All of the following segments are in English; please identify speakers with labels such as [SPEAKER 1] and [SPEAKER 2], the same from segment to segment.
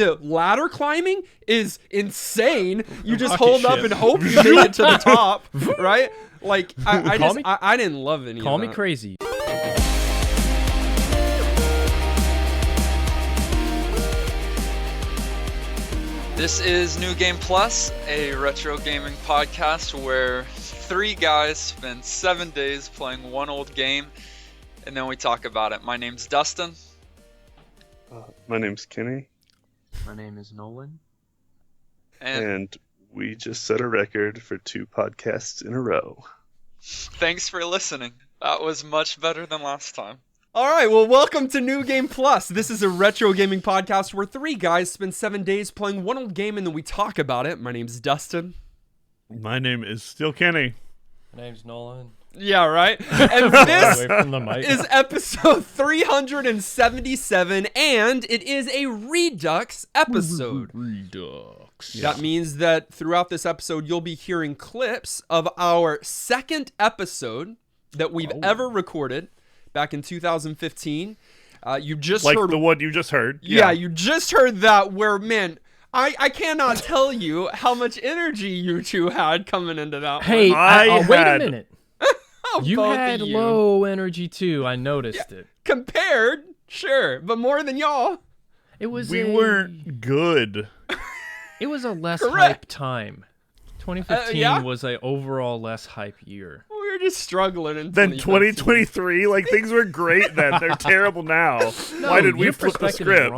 [SPEAKER 1] The ladder climbing is insane. You just hold up and hope you make it to the top, right? Like, I didn't love any of that.
[SPEAKER 2] Call me crazy.
[SPEAKER 3] This is New Game Plus, a retro gaming podcast where three guys spend 7 days playing one old game, and then we talk about it. My name's Dustin.
[SPEAKER 4] My name's Kenny.
[SPEAKER 5] My name is Nolan.
[SPEAKER 4] And we just set a record for 2 podcasts in a row.
[SPEAKER 3] Thanks for listening. That was much better than last time.
[SPEAKER 1] All right, well, welcome to New Game Plus. This is a retro gaming podcast where 3 guys spend 7 days playing one old game and then we talk about it. My name's Dustin.
[SPEAKER 6] My name is still Kenny.
[SPEAKER 2] My name's Nolan.
[SPEAKER 1] Yeah, right? And this
[SPEAKER 2] Away from the mic.
[SPEAKER 1] is episode 377, and it is a Redux episode.
[SPEAKER 6] Redux.
[SPEAKER 1] That means that throughout this episode, you'll be hearing clips of our second episode that we've ever recorded back in 2015. You just
[SPEAKER 6] like
[SPEAKER 1] heard
[SPEAKER 6] the one you just heard.
[SPEAKER 1] Yeah, you just heard that where, man, I cannot tell you how much energy you two had coming into that
[SPEAKER 2] Hey,
[SPEAKER 1] one.
[SPEAKER 2] wait a minute. You
[SPEAKER 1] Both
[SPEAKER 2] had
[SPEAKER 1] of you.
[SPEAKER 2] low energy too. I noticed it.
[SPEAKER 1] Compared, sure, but more than y'all.
[SPEAKER 2] It was.
[SPEAKER 6] We weren't good.
[SPEAKER 2] It was a less
[SPEAKER 1] Correct.
[SPEAKER 2] hype time. 2015
[SPEAKER 1] yeah?
[SPEAKER 2] was a overall less hype year.
[SPEAKER 1] We were just struggling in
[SPEAKER 6] Then
[SPEAKER 1] 2015.
[SPEAKER 6] 2023, like things were great then. They're terrible now.
[SPEAKER 2] No,
[SPEAKER 6] Why did we
[SPEAKER 2] your
[SPEAKER 6] flip the
[SPEAKER 2] perspective is
[SPEAKER 6] script?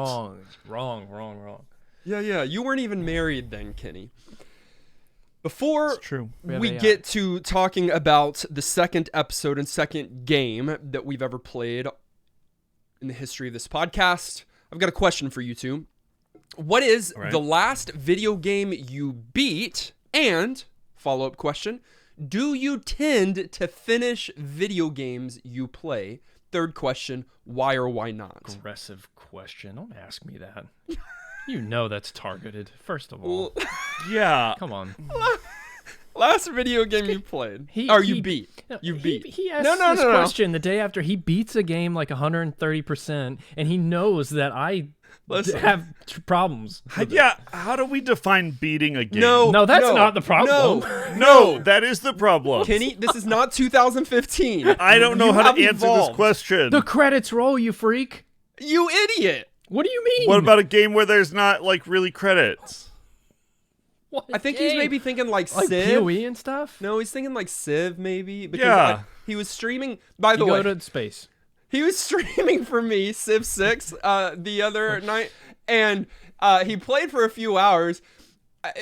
[SPEAKER 2] Wrong.
[SPEAKER 1] Yeah, you weren't even married then, Kenny. Before
[SPEAKER 6] It's true.
[SPEAKER 1] we
[SPEAKER 2] Yeah.
[SPEAKER 1] get to talking about the second episode and second game that we've ever played in the history of this podcast, I've got a question for you two. What is
[SPEAKER 6] All right.
[SPEAKER 1] the last video game you beat? And, follow-up question, do you tend to finish video games you play? Third question, why or why not?
[SPEAKER 2] Aggressive question. Don't ask me that. You know that's targeted. First of all,
[SPEAKER 6] Yeah.
[SPEAKER 2] come on.
[SPEAKER 1] Last video game you played. You beat.
[SPEAKER 2] No,
[SPEAKER 1] You beat.
[SPEAKER 2] He asked
[SPEAKER 1] No.
[SPEAKER 2] this question the day after he beats a game like 130%, and he knows that I have problems. with it.
[SPEAKER 6] Yeah, how do we define beating a game?
[SPEAKER 2] No, that's not the problem.
[SPEAKER 6] No, that is the problem.
[SPEAKER 1] Kenny, this is not 2015.
[SPEAKER 6] I don't know
[SPEAKER 1] You
[SPEAKER 6] how
[SPEAKER 1] have
[SPEAKER 6] to answer
[SPEAKER 1] evolved.
[SPEAKER 6] this question.
[SPEAKER 2] The credits roll, you freak.
[SPEAKER 1] You idiot.
[SPEAKER 2] What do you mean?
[SPEAKER 6] What about a game where there's not like really credits?
[SPEAKER 2] What
[SPEAKER 1] I think he's
[SPEAKER 2] game?
[SPEAKER 1] maybe thinking like
[SPEAKER 2] like
[SPEAKER 1] Civ.
[SPEAKER 2] PoE and stuff?
[SPEAKER 1] No, he's thinking like Civ maybe. Because
[SPEAKER 6] Yeah.
[SPEAKER 1] he was streaming, by the
[SPEAKER 2] You
[SPEAKER 1] way,
[SPEAKER 2] go to space.
[SPEAKER 1] he was streaming for me Civ 6 the other night, and he played for a few hours.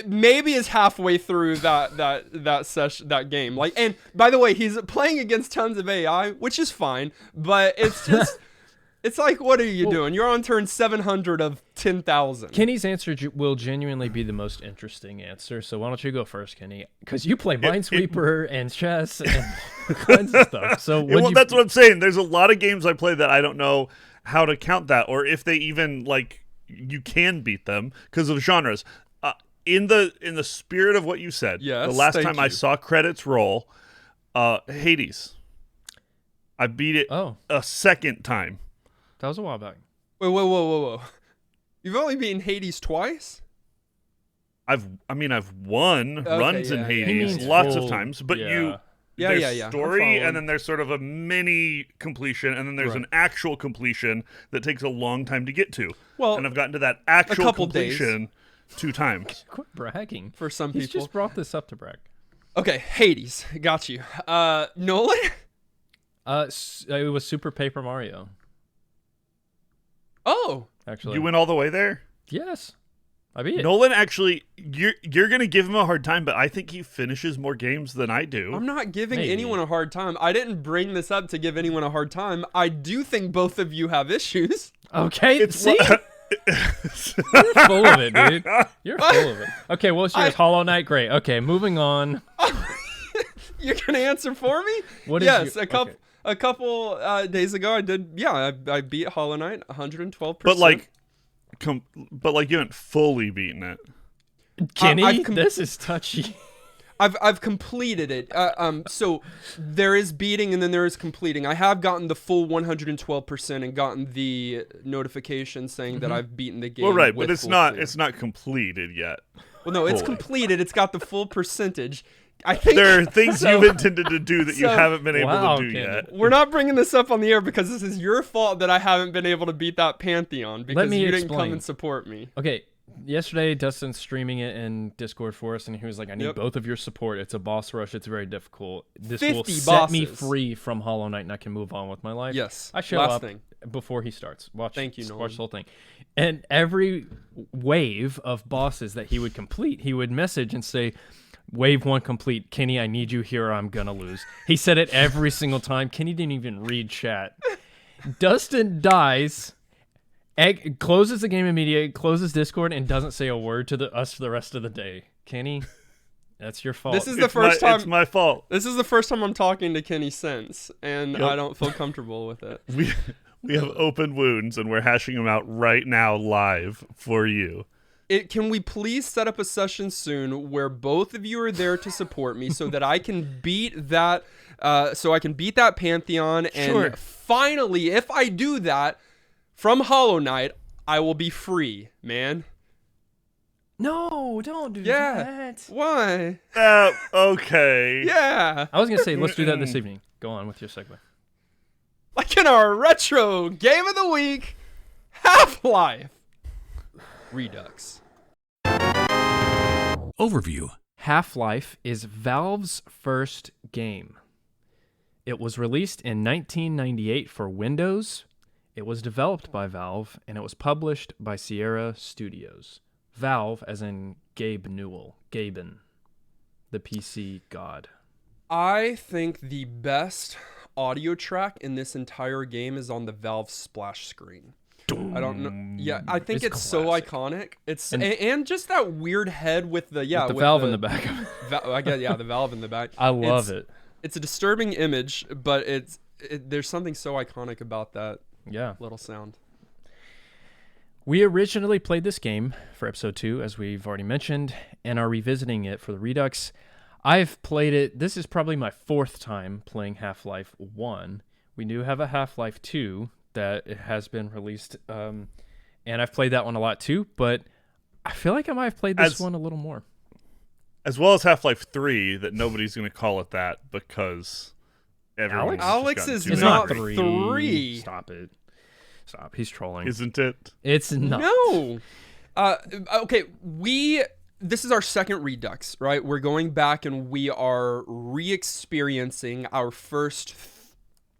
[SPEAKER 1] Maybe is halfway through that session, that game. Like, and by the way, he's playing against tons of AI, which is fine, but it's just it's like, what are you doing? You're on turn 700 of 10,000.
[SPEAKER 2] Kenny's answer will genuinely be the most interesting answer. So why don't you go first, Kenny? Because you play Minesweeper and chess and all kinds of stuff. So
[SPEAKER 6] That's what I'm saying. There's a lot of games I play that I don't know how to count that, or if they even like you can beat them because of genres. In the spirit of what you said,
[SPEAKER 1] Yes,
[SPEAKER 6] the last
[SPEAKER 1] thank
[SPEAKER 6] time I
[SPEAKER 1] you.
[SPEAKER 6] saw credits roll, Hades. I beat it
[SPEAKER 2] Oh,
[SPEAKER 6] a second time.
[SPEAKER 2] that was a while back.
[SPEAKER 1] Wait, whoa. You've only beaten Hades twice?
[SPEAKER 6] I've won runs in
[SPEAKER 1] yeah.
[SPEAKER 2] He
[SPEAKER 6] Hades
[SPEAKER 2] means
[SPEAKER 6] lots
[SPEAKER 2] full-
[SPEAKER 6] of times, but
[SPEAKER 2] yeah.
[SPEAKER 6] there's
[SPEAKER 1] Yeah. I'm
[SPEAKER 6] story,
[SPEAKER 1] following.
[SPEAKER 6] and then there's sort of a mini completion, and then there's
[SPEAKER 1] Right.
[SPEAKER 6] an actual completion that takes a long time to get to.
[SPEAKER 1] Well,
[SPEAKER 6] and I've gotten to that actual
[SPEAKER 1] couple days.
[SPEAKER 6] completion 2 times.
[SPEAKER 2] Quit bragging.
[SPEAKER 1] for some
[SPEAKER 2] He's
[SPEAKER 1] people.
[SPEAKER 2] just brought this up to brag.
[SPEAKER 1] Okay, Hades. Got you. Nolan?
[SPEAKER 2] It was Super Paper Mario.
[SPEAKER 1] Oh.
[SPEAKER 2] Actually,
[SPEAKER 6] You went all the way there?
[SPEAKER 2] yes, I beat it.
[SPEAKER 6] Nolan, actually, you're going to give him a hard time, but I think he finishes more games than I do.
[SPEAKER 1] I'm not giving
[SPEAKER 2] Maybe.
[SPEAKER 1] anyone a hard time. I didn't bring this up to give anyone a hard time. I do think both of you have issues.
[SPEAKER 2] Okay, see, you're full of it, dude. You're full of it. Okay, what's yours? Hollow Knight. Great. Okay, moving on.
[SPEAKER 1] You're going to answer for me?
[SPEAKER 2] What is
[SPEAKER 1] yes,
[SPEAKER 2] your-
[SPEAKER 1] a couple days ago I did. Yeah, I beat Hollow Knight 112%.
[SPEAKER 6] but like you haven't fully beaten it.
[SPEAKER 2] Kenny,
[SPEAKER 1] I've
[SPEAKER 2] this is touchy.
[SPEAKER 1] I've completed it. So there is beating and then there is completing. I have gotten the full 112% and gotten the notification saying that I've beaten the game.
[SPEAKER 6] Well, right,
[SPEAKER 1] with
[SPEAKER 6] but it's
[SPEAKER 1] full
[SPEAKER 6] not
[SPEAKER 1] clear.
[SPEAKER 6] it's not completed yet.
[SPEAKER 1] Well, no, it's
[SPEAKER 6] fully.
[SPEAKER 1] completed. It's got the full percentage. I think
[SPEAKER 6] There are things you've intended to do that you
[SPEAKER 1] so-
[SPEAKER 6] haven't been able
[SPEAKER 2] Wow,
[SPEAKER 6] to do
[SPEAKER 2] Kenny.
[SPEAKER 6] yet.
[SPEAKER 1] we're not bringing this up on the air because this is your fault that I haven't been able to beat that Pantheon because
[SPEAKER 2] me
[SPEAKER 1] you didn't come
[SPEAKER 2] explain.
[SPEAKER 1] and support me.
[SPEAKER 2] Okay, yesterday Dustin's streaming it in Discord for us, and he was like, "I need
[SPEAKER 1] Yep.
[SPEAKER 2] both of your support. It's a boss rush. It's very difficult. This
[SPEAKER 1] 50
[SPEAKER 2] will set me
[SPEAKER 1] bosses.
[SPEAKER 2] free from Hollow Knight, and I can move on with my life."
[SPEAKER 1] Yes.
[SPEAKER 2] I show
[SPEAKER 1] Last
[SPEAKER 2] up
[SPEAKER 1] thing.
[SPEAKER 2] before he starts.
[SPEAKER 1] Thank you, Nolan.
[SPEAKER 2] Watch the whole thing, and every wave of bosses that he would complete, he would message and say, "Wave 1 complete. Kenny, I need you here or I'm gonna lose." He said it every single time. Kenny didn't even read chat. Dustin dies, closes the game immediately, closes Discord, and doesn't say a word to us for the rest of the day. Kenny, that's your fault.
[SPEAKER 1] This is the first time.
[SPEAKER 6] It's my fault.
[SPEAKER 1] This is the first time I'm talking to Kenny since, and
[SPEAKER 6] Yep.
[SPEAKER 1] I don't feel comfortable with it.
[SPEAKER 6] We have open wounds, and we're hashing them out right now live for you.
[SPEAKER 1] Can we please set up a session soon where both of you are there to support me so that I can beat that Pantheon, and
[SPEAKER 2] Sure.
[SPEAKER 1] finally, if I do that from Hollow Knight, I will be free, man.
[SPEAKER 2] No, don't do
[SPEAKER 1] Yeah.
[SPEAKER 2] that.
[SPEAKER 1] Why?
[SPEAKER 6] Okay.
[SPEAKER 1] Yeah.
[SPEAKER 2] I was gonna say let's do that this evening. Go on with your segue.
[SPEAKER 1] Like in our retro game of the week, Half-Life Redux.
[SPEAKER 7] Overview.
[SPEAKER 2] Half-Life is Valve's first game. It was released in 1998 for Windows. It was developed by Valve, and it was published by Sierra Studios. Valve, as in Gabe Newell, Gaben, the PC god.
[SPEAKER 1] I think the best audio track in this entire game is on the Valve splash screen. I don't know. Yeah, I think it's so
[SPEAKER 2] classic.
[SPEAKER 1] iconic. It's and just that weird head with the
[SPEAKER 2] With the valve in the back of it.
[SPEAKER 1] I guess the valve in the back.
[SPEAKER 2] I love it.
[SPEAKER 1] It's a disturbing image, but there's something so iconic about that
[SPEAKER 2] Yeah.
[SPEAKER 1] little sound.
[SPEAKER 2] We originally played this game for episode 2, as we've already mentioned, and are revisiting it for the Redux. I've played it. This is probably my 4th time playing Half-Life 1. We do have a Half-Life 2 that it has been released, and I've played that one a lot too, but I feel like I might have played this one a little more.
[SPEAKER 6] As well as Half-Life 3, that nobody's going to call it that because everyone
[SPEAKER 1] Alex is
[SPEAKER 2] It's
[SPEAKER 1] not
[SPEAKER 2] not
[SPEAKER 1] 3.
[SPEAKER 2] 3. Stop it. Stop. He's trolling.
[SPEAKER 6] Isn't it?
[SPEAKER 2] It's not.
[SPEAKER 1] No. Okay, this is our second Redux, right? We're going back and we are re-experiencing our first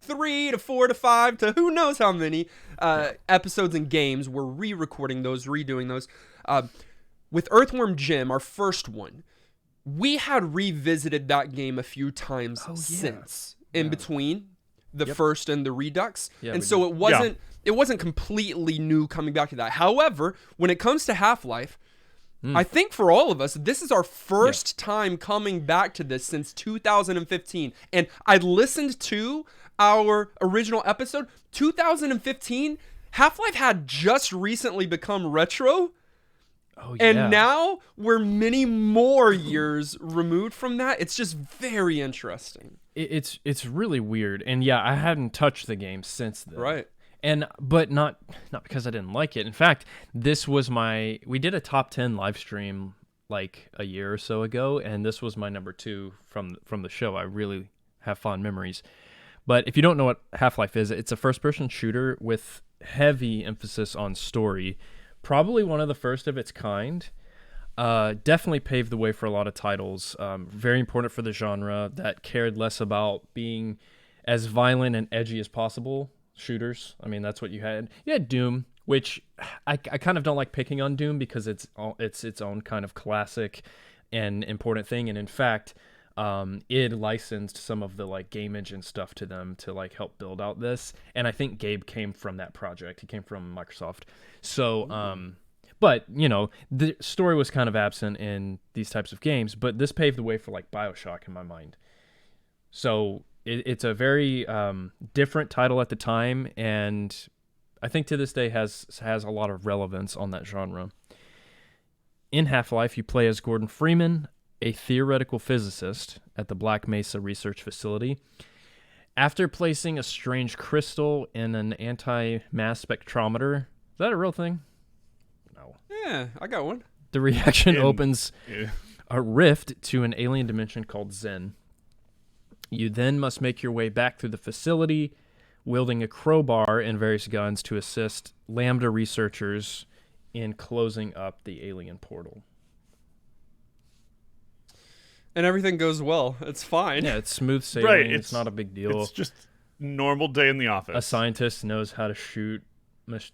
[SPEAKER 1] 3 to 4 to 5 to who knows how many episodes and games. We're re-recording those, redoing those. With Earthworm Jim, our first one, we had revisited that game a few times since in between the first and the Redux.
[SPEAKER 2] Yeah,
[SPEAKER 1] and
[SPEAKER 2] we
[SPEAKER 1] so it wasn't completely new coming back to that. However, when it comes to Half-Life, I think for all of us, this is our first time coming back to this since 2015. And I listened to our original episode. 2015, Half-Life had just recently become retro.
[SPEAKER 2] Oh, yeah.
[SPEAKER 1] And now we're many more years removed from that. It's just very interesting.
[SPEAKER 2] It's really weird. And yeah, I hadn't touched the game since then.
[SPEAKER 1] Right.
[SPEAKER 2] But not because I didn't like it. In fact, this was we did a top 10 live stream like a year or so ago, and this was my number 2 from the show. I really have fond memories. But if you don't know what Half-Life is, it's a first-person shooter with heavy emphasis on story. Probably one of the first of its kind. Definitely paved the way for a lot of titles. Very important for the genre that cared less about being as violent and edgy as possible. Shooters. I mean, that's what you had. You had Doom, which I kind of don't like picking on Doom because it's its own kind of classic and important thing. And in fact, id licensed some of the like game engine stuff to them to like help build out this. And I think Gabe came from that project. He came from Microsoft. So, but you know, the story was kind of absent in these types of games. But this paved the way for like BioShock in my mind. So it's a very different title at the time, and I think to this day has a lot of relevance on that genre. In Half-Life, you play as Gordon Freeman, a theoretical physicist at the Black Mesa research facility. After placing a strange crystal in an anti-mass spectrometer, is that a real thing? No.
[SPEAKER 1] Yeah, I got one.
[SPEAKER 2] The reaction opens a rift to an alien dimension called Zen. You then must make your way back through the facility, wielding a crowbar and various guns to assist Lambda researchers in closing up the alien portal.
[SPEAKER 1] And everything goes well. It's fine.
[SPEAKER 2] Yeah, it's smooth sailing.
[SPEAKER 6] Right,
[SPEAKER 2] it's not a big deal.
[SPEAKER 6] It's just normal day in the office.
[SPEAKER 2] A scientist knows how to shoot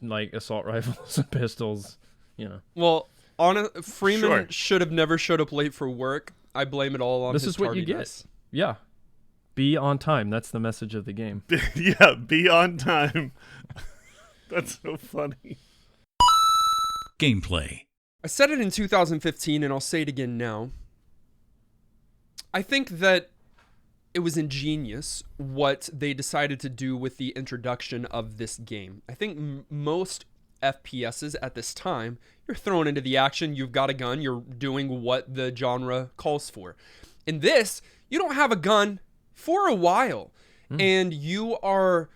[SPEAKER 2] like assault rifles and pistols, you know.
[SPEAKER 1] Well, Freeman
[SPEAKER 6] Sure.
[SPEAKER 1] should have never showed up late for work. I blame it all on
[SPEAKER 2] This
[SPEAKER 1] his
[SPEAKER 2] is what you get.
[SPEAKER 1] tardiness.
[SPEAKER 2] Yeah. Be on time. That's the message of the game.
[SPEAKER 6] Yeah, be on time. That's so funny.
[SPEAKER 7] Gameplay.
[SPEAKER 1] I said it in 2015, and I'll say it again now. I think that it was ingenious what they decided to do with the introduction of this game. I think most FPSs at this time, you're thrown into the action, you've got a gun, you're doing what the genre calls for. In this, you don't have a gun for a while, and you are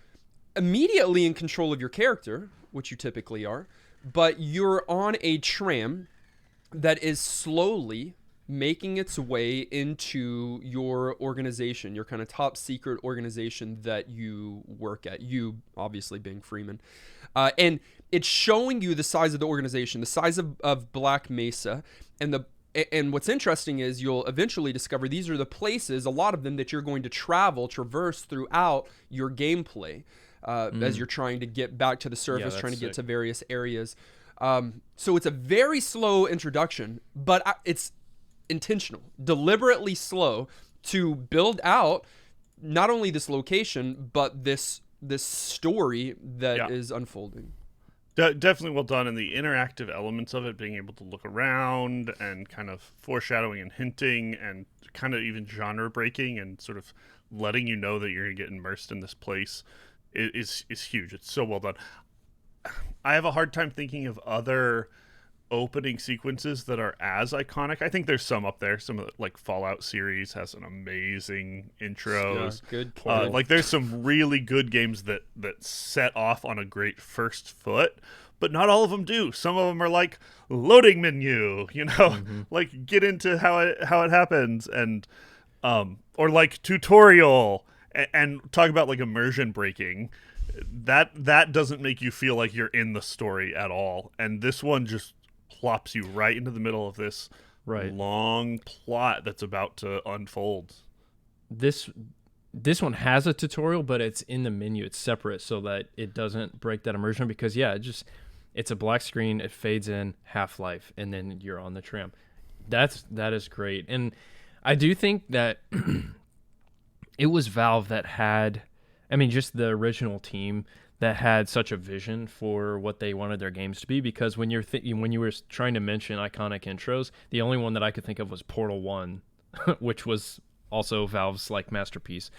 [SPEAKER 1] immediately in control of your character, which you typically are, but you're on a tram that is slowly making its way into your organization, your kind of top secret organization that you work at, you obviously being Freeman. And it's showing you the size of the organization, the size of Black Mesa, and what's interesting is you'll eventually discover these are the places, a lot of them, that you're going to traverse throughout your gameplay as you're trying to get back to the surface, trying to get to various areas. So it's a very slow introduction, but it's intentional, deliberately slow to build out not only this location, but this story that is unfolding.
[SPEAKER 6] Definitely well done, and the interactive elements of it, being able to look around and kind of foreshadowing and hinting and kind of even genre breaking and sort of letting you know that you're going to get immersed in this place is huge. It's so well done. I have a hard time thinking of other opening sequences that are as iconic. I think there's some up there. Some of the, like, Fallout series has an amazing intros.
[SPEAKER 1] Yeah, good point.
[SPEAKER 6] Like there's some really good games that set off on a great first foot, but not all of them do. Some of them are like loading menu, you know, like get into how it happens, and or like tutorial, and talk about like immersion breaking. That doesn't make you feel like you're in the story at all, and this one just plops you right into the middle of this long plot that's about to unfold.
[SPEAKER 2] This one has a tutorial, but it's in the menu. It's separate so that it doesn't break that immersion, because it's a black screen, it fades in, Half-Life, and then you're on the tram. That is great. And I do think that it was Valve that had, just the original team that had such a vision for what they wanted their games to be, because when you were trying to mention iconic intros, the only one that I could think of was Portal 1, which was also Valve's like masterpiece.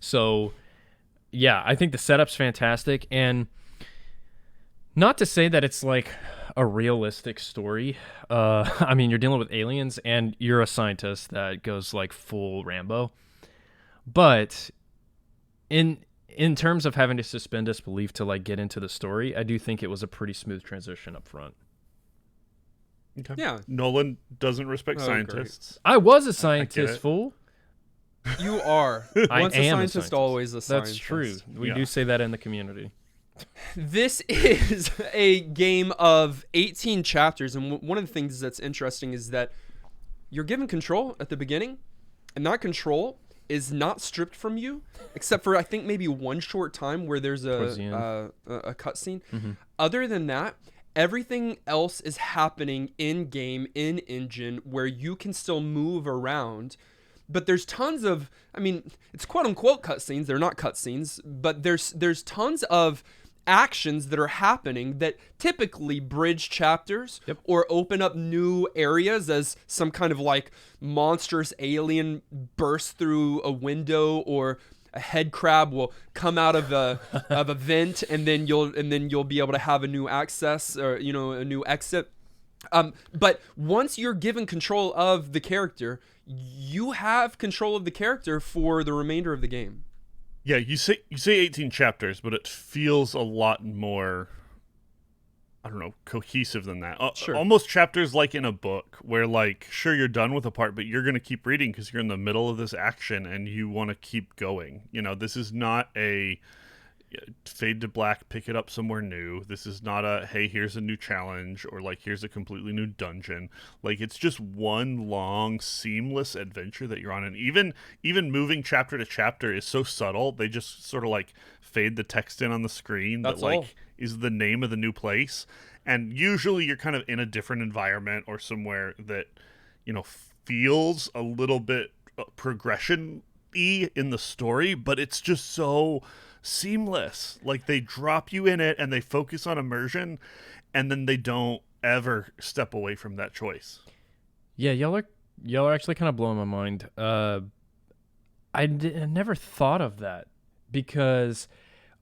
[SPEAKER 2] So yeah, I think the setup's fantastic, and not to say that it's like a realistic story. You're dealing with aliens and you're a scientist that goes like full Rambo, but in terms of having to suspend disbelief to like get into the story, I do think it was a pretty smooth transition up front.
[SPEAKER 6] Okay.
[SPEAKER 1] Yeah.
[SPEAKER 6] Nolan doesn't respect scientists.
[SPEAKER 2] I was a scientist, fool.
[SPEAKER 1] You are.
[SPEAKER 2] I
[SPEAKER 1] Once
[SPEAKER 2] am
[SPEAKER 1] a scientist, always a scientist.
[SPEAKER 2] That's true. We do say that in the community.
[SPEAKER 1] This is a game of 18 chapters, and one of the things that's interesting is that you're given control at the beginning, and that control is not stripped from you, except for I think maybe one short time where there's a cutscene.
[SPEAKER 2] Mm-hmm.
[SPEAKER 1] Other than that, everything else is happening in game, in engine, where you can still move around. But there's tons of, it's quote unquote cutscenes. They're not cutscenes, but there's tons of actions that are happening that typically bridge chapters or open up new areas as some kind of like monstrous alien bursts through a window, or a head crab will come out of a vent, and then you'll be able to have a new access, or a new exit. But once you're given control of the character, you have control of the character for the remainder of the game.
[SPEAKER 6] Yeah, you say 18 chapters, but it feels a lot more, I don't know, cohesive than that.
[SPEAKER 1] Sure.
[SPEAKER 6] Almost chapters like in a book where, like, sure, you're done with a part, but you're going to keep reading because you're in the middle of this action and you want to keep going. You know, this is not a fade to black, pick it up somewhere new. This is not a, hey, here's a new challenge, or like, here's a completely new dungeon. Like, it's just one long, seamless adventure that you're on. And even moving chapter to chapter is so subtle. They just sort of like fade the text in on the screen.
[SPEAKER 1] That's
[SPEAKER 6] that like
[SPEAKER 1] all.
[SPEAKER 6] is the name of the new place. And usually you're kind of in a different environment or somewhere that, you know, feels a little bit progression-y in the story, but it's just so seamless. Like, they drop you in it and they focus on immersion, and then they don't ever step away from that choice.
[SPEAKER 2] Yeah, y'all are actually kind of blowing my mind. I never thought of that because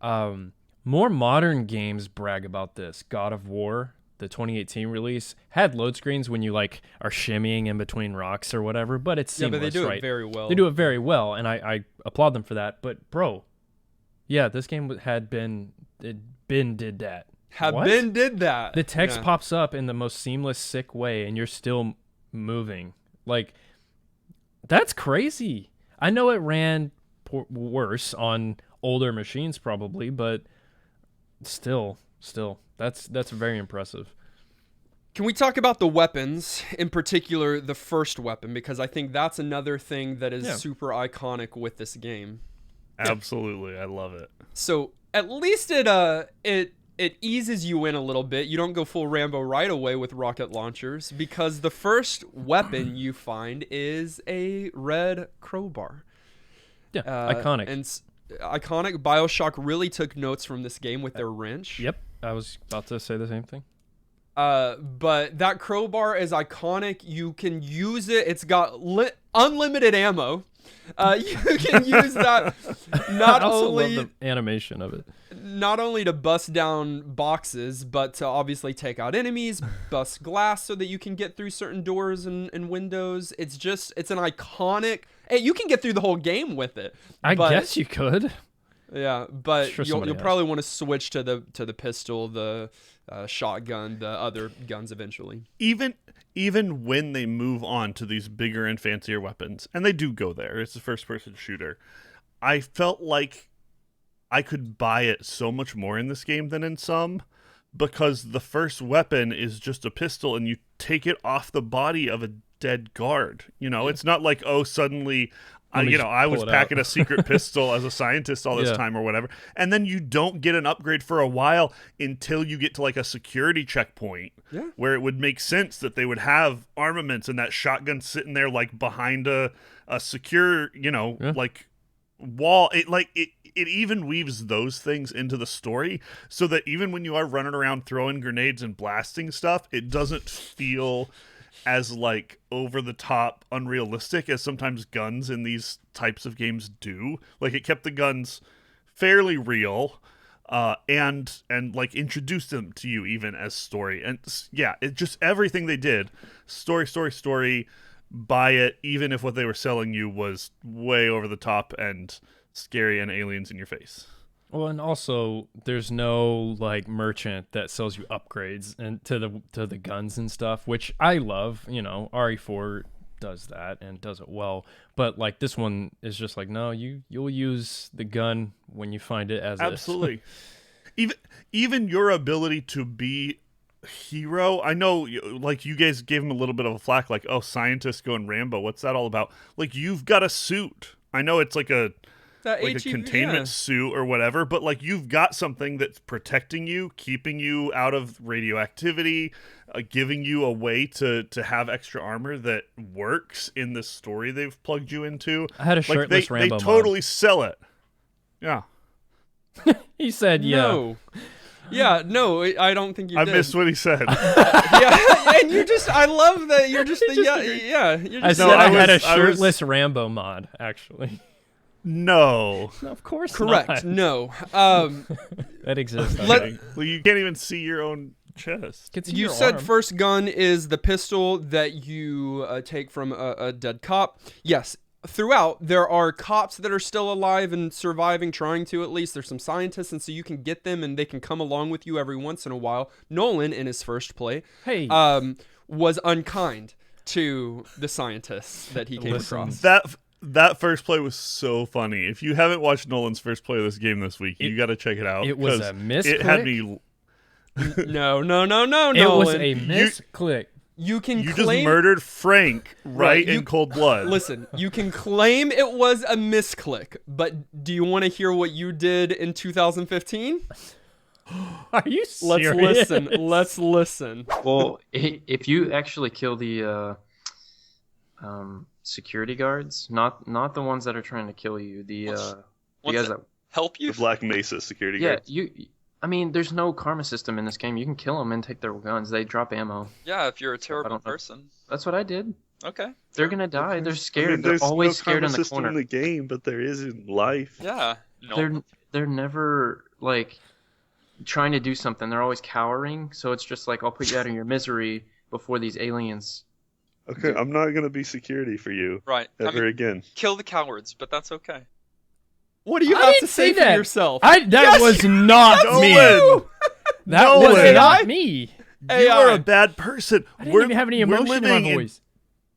[SPEAKER 2] more modern games brag about this. God of War, the 2018 release, had load screens when you like are shimmying in between rocks or whatever, but it's seamless,
[SPEAKER 1] but they do
[SPEAKER 2] right?
[SPEAKER 1] it very well.
[SPEAKER 2] They do it very well, and I applaud them for that. But bro, yeah, this game did that.
[SPEAKER 1] Ben did that.
[SPEAKER 2] The text pops up in the most seamless, sick way, and you're still moving. Like, that's crazy. I know it ran worse on older machines probably, but still, that's very impressive.
[SPEAKER 1] Can we talk about the weapons, in particular the first weapon, because I think that's another thing that is super iconic with this game.
[SPEAKER 6] Absolutely, I love it.
[SPEAKER 1] So at least it eases you in a little bit. You don't go full Rambo right away with rocket launchers, because the first weapon you find is a red crowbar.
[SPEAKER 2] Yeah, iconic.
[SPEAKER 1] And iconic. BioShock really took notes from this game with their wrench.
[SPEAKER 2] Yep, I was about to say the same thing.
[SPEAKER 1] But that crowbar is iconic. You can use it. It's got unlimited ammo. You can use that
[SPEAKER 2] I also love the animation of it.
[SPEAKER 1] Not only to bust down boxes, but to obviously take out enemies, bust glass so that you can get through certain doors and windows. It's an iconic. Hey, you can get through the whole game with it.
[SPEAKER 2] I guess you could.
[SPEAKER 1] Yeah, but
[SPEAKER 2] Sure,
[SPEAKER 1] you'll probably want to switch to the pistol, the shotgun, the other guns eventually.
[SPEAKER 6] Even when they move on to these bigger and fancier weapons, and they do go there, it's a first-person shooter, I felt like I could buy it so much more in this game than in some, because the first weapon is just a pistol, and you take it off the body of a dead guard. You know, it's not like, oh, suddenly... I was packing a secret pistol as a scientist all this time or whatever. And then you don't get an upgrade for a while until you get to like a security checkpoint where it would make sense that they would have armaments and that shotgun sitting there like behind a secure, like wall. It even weaves those things into the story so that even when you are running around throwing grenades and blasting stuff, it doesn't feel as like over the top unrealistic as sometimes guns in these types of games do. Like, it kept the guns fairly real and like introduced them to you even as story. And yeah, it just everything they did, story, buy it, even if what they were selling you was way over the top and scary and aliens in your face.
[SPEAKER 2] Well, and also there's no like merchant that sells you upgrades and to the guns and stuff, which I love. RE4 does that and does it well, but like this one is just like, no, you'll use the gun when you find it as
[SPEAKER 6] absolutely. even your ability to be hero, I know, like, you guys gave him a little bit of a flack, like, oh, scientists going Rambo, what's that all about? Like, you've got a suit. I know it's like a containment suit or whatever, but like, you've got something that's protecting you, keeping you out of radioactivity, giving you a way to have extra armor that works in this story they've plugged you into.
[SPEAKER 2] I had a shirtless Rambo
[SPEAKER 6] they totally
[SPEAKER 2] mod.
[SPEAKER 6] sell it. Yeah.
[SPEAKER 2] He said,
[SPEAKER 1] no. Yeah, no, I don't think you did.
[SPEAKER 6] I missed what he said.
[SPEAKER 1] Yeah, and I love that you're just
[SPEAKER 2] I said I had a shirtless Rambo mod, actually.
[SPEAKER 6] No,
[SPEAKER 2] of course
[SPEAKER 1] correct.
[SPEAKER 2] not.
[SPEAKER 1] No,
[SPEAKER 2] that exists.
[SPEAKER 6] Well, you can't even see your own chest.
[SPEAKER 2] Can see
[SPEAKER 1] You
[SPEAKER 2] your
[SPEAKER 1] said
[SPEAKER 2] arm.
[SPEAKER 1] first gun is the pistol that you take from a dead cop. Yes. Throughout, there are cops that are still alive and surviving, trying to at least. There's some scientists, and so you can get them, and they can come along with you every once in a while. Nolan, in his first play,
[SPEAKER 2] Hey.
[SPEAKER 1] was unkind to the scientists that he came across.
[SPEAKER 6] That first play was so funny. If you haven't watched Nolan's first play of this game this week, you got to check it out.
[SPEAKER 2] It was
[SPEAKER 6] 'cause
[SPEAKER 2] a misclick.
[SPEAKER 6] It had me.
[SPEAKER 1] No, Nolan.
[SPEAKER 2] It was a misclick.
[SPEAKER 1] You can
[SPEAKER 6] You
[SPEAKER 1] claim...
[SPEAKER 6] just murdered Frank
[SPEAKER 1] Right,
[SPEAKER 6] in cold blood.
[SPEAKER 1] Listen, you can claim it was a misclick, but do you want to hear what you did in 2015?
[SPEAKER 2] Are you serious?
[SPEAKER 1] Let's listen.
[SPEAKER 5] Well, if you actually kill the security guards, not the ones that are trying to kill you, the guys that
[SPEAKER 3] help you?
[SPEAKER 4] The Black Mesa security
[SPEAKER 5] yeah,
[SPEAKER 4] guard.
[SPEAKER 5] I mean, there's no karma system in this game. You can kill them and take their guns. They drop ammo.
[SPEAKER 3] Yeah, if you're a
[SPEAKER 5] I
[SPEAKER 3] terrible
[SPEAKER 5] don't know.
[SPEAKER 3] person.
[SPEAKER 5] That's what I did.
[SPEAKER 3] Okay.
[SPEAKER 5] They're gonna die. They're
[SPEAKER 4] I
[SPEAKER 5] scared.
[SPEAKER 4] mean,
[SPEAKER 5] They're
[SPEAKER 4] there's
[SPEAKER 5] always
[SPEAKER 4] no
[SPEAKER 5] scared in
[SPEAKER 4] karma
[SPEAKER 5] the
[SPEAKER 4] system
[SPEAKER 5] corner.
[SPEAKER 4] in the game, but there is in life.
[SPEAKER 3] Yeah. No.
[SPEAKER 5] They're never like trying to do something. They're always cowering. So it's just like, I'll put you out of your misery before these aliens.
[SPEAKER 4] Okay, I'm not gonna be security for you
[SPEAKER 3] Right.
[SPEAKER 4] ever again.
[SPEAKER 3] Kill the cowards, but that's okay.
[SPEAKER 1] What do you
[SPEAKER 2] I
[SPEAKER 1] have
[SPEAKER 2] didn't
[SPEAKER 1] to say
[SPEAKER 2] say
[SPEAKER 1] for
[SPEAKER 2] that.
[SPEAKER 1] yourself?
[SPEAKER 2] That was not me.
[SPEAKER 6] Nolan,
[SPEAKER 2] That
[SPEAKER 6] Nolan.
[SPEAKER 2] was
[SPEAKER 1] AI?
[SPEAKER 2] not me.
[SPEAKER 6] you
[SPEAKER 1] AI.
[SPEAKER 6] are a bad person.
[SPEAKER 2] I didn't even have any emotion in my voice.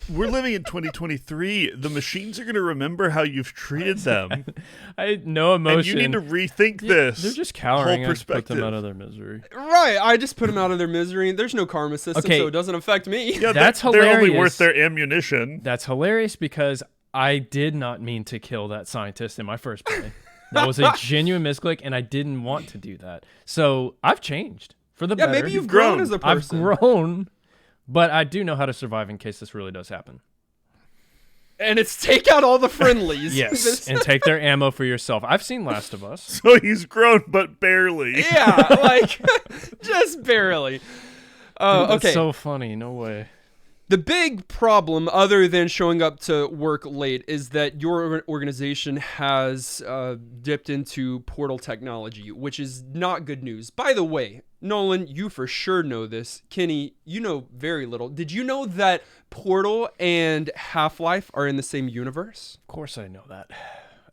[SPEAKER 6] We're living in 2023. The machines are going to remember how you've treated them.
[SPEAKER 2] I had no emotion.
[SPEAKER 6] And you need to rethink this.
[SPEAKER 2] They're just cowering.
[SPEAKER 6] whole
[SPEAKER 2] I just put them
[SPEAKER 6] perspective.
[SPEAKER 2] out of their misery.
[SPEAKER 1] Right, I just put them out of their misery. There's no karma system,
[SPEAKER 2] Okay.
[SPEAKER 1] so it doesn't affect me.
[SPEAKER 6] Yeah,
[SPEAKER 2] That's
[SPEAKER 6] they're only
[SPEAKER 2] hilarious.
[SPEAKER 6] worth their ammunition.
[SPEAKER 2] That's hilarious because I did not mean to kill that scientist in my first play. That was a genuine misclick, and I didn't want to do that. So I've changed for the
[SPEAKER 1] Yeah,
[SPEAKER 2] better.
[SPEAKER 1] maybe you've grown
[SPEAKER 6] grown.
[SPEAKER 1] as a
[SPEAKER 2] I've
[SPEAKER 1] person.
[SPEAKER 2] grown, but I do know how to survive in case this really does happen.
[SPEAKER 1] And it's take out all the friendlies.
[SPEAKER 2] Yes, and take their ammo for yourself. I've seen Last of Us.
[SPEAKER 6] So he's grown, but barely.
[SPEAKER 1] Yeah, like, just barely.
[SPEAKER 2] Dude, that's
[SPEAKER 1] Okay.
[SPEAKER 2] so funny. No way.
[SPEAKER 1] The big problem, other than showing up to work late, is that your organization has dipped into portal technology, which is not good news. By the way, Nolan, you for sure know this. Kenny, you know very little. Did you know that Portal and Half-Life are in the same universe?
[SPEAKER 2] Of course I know that.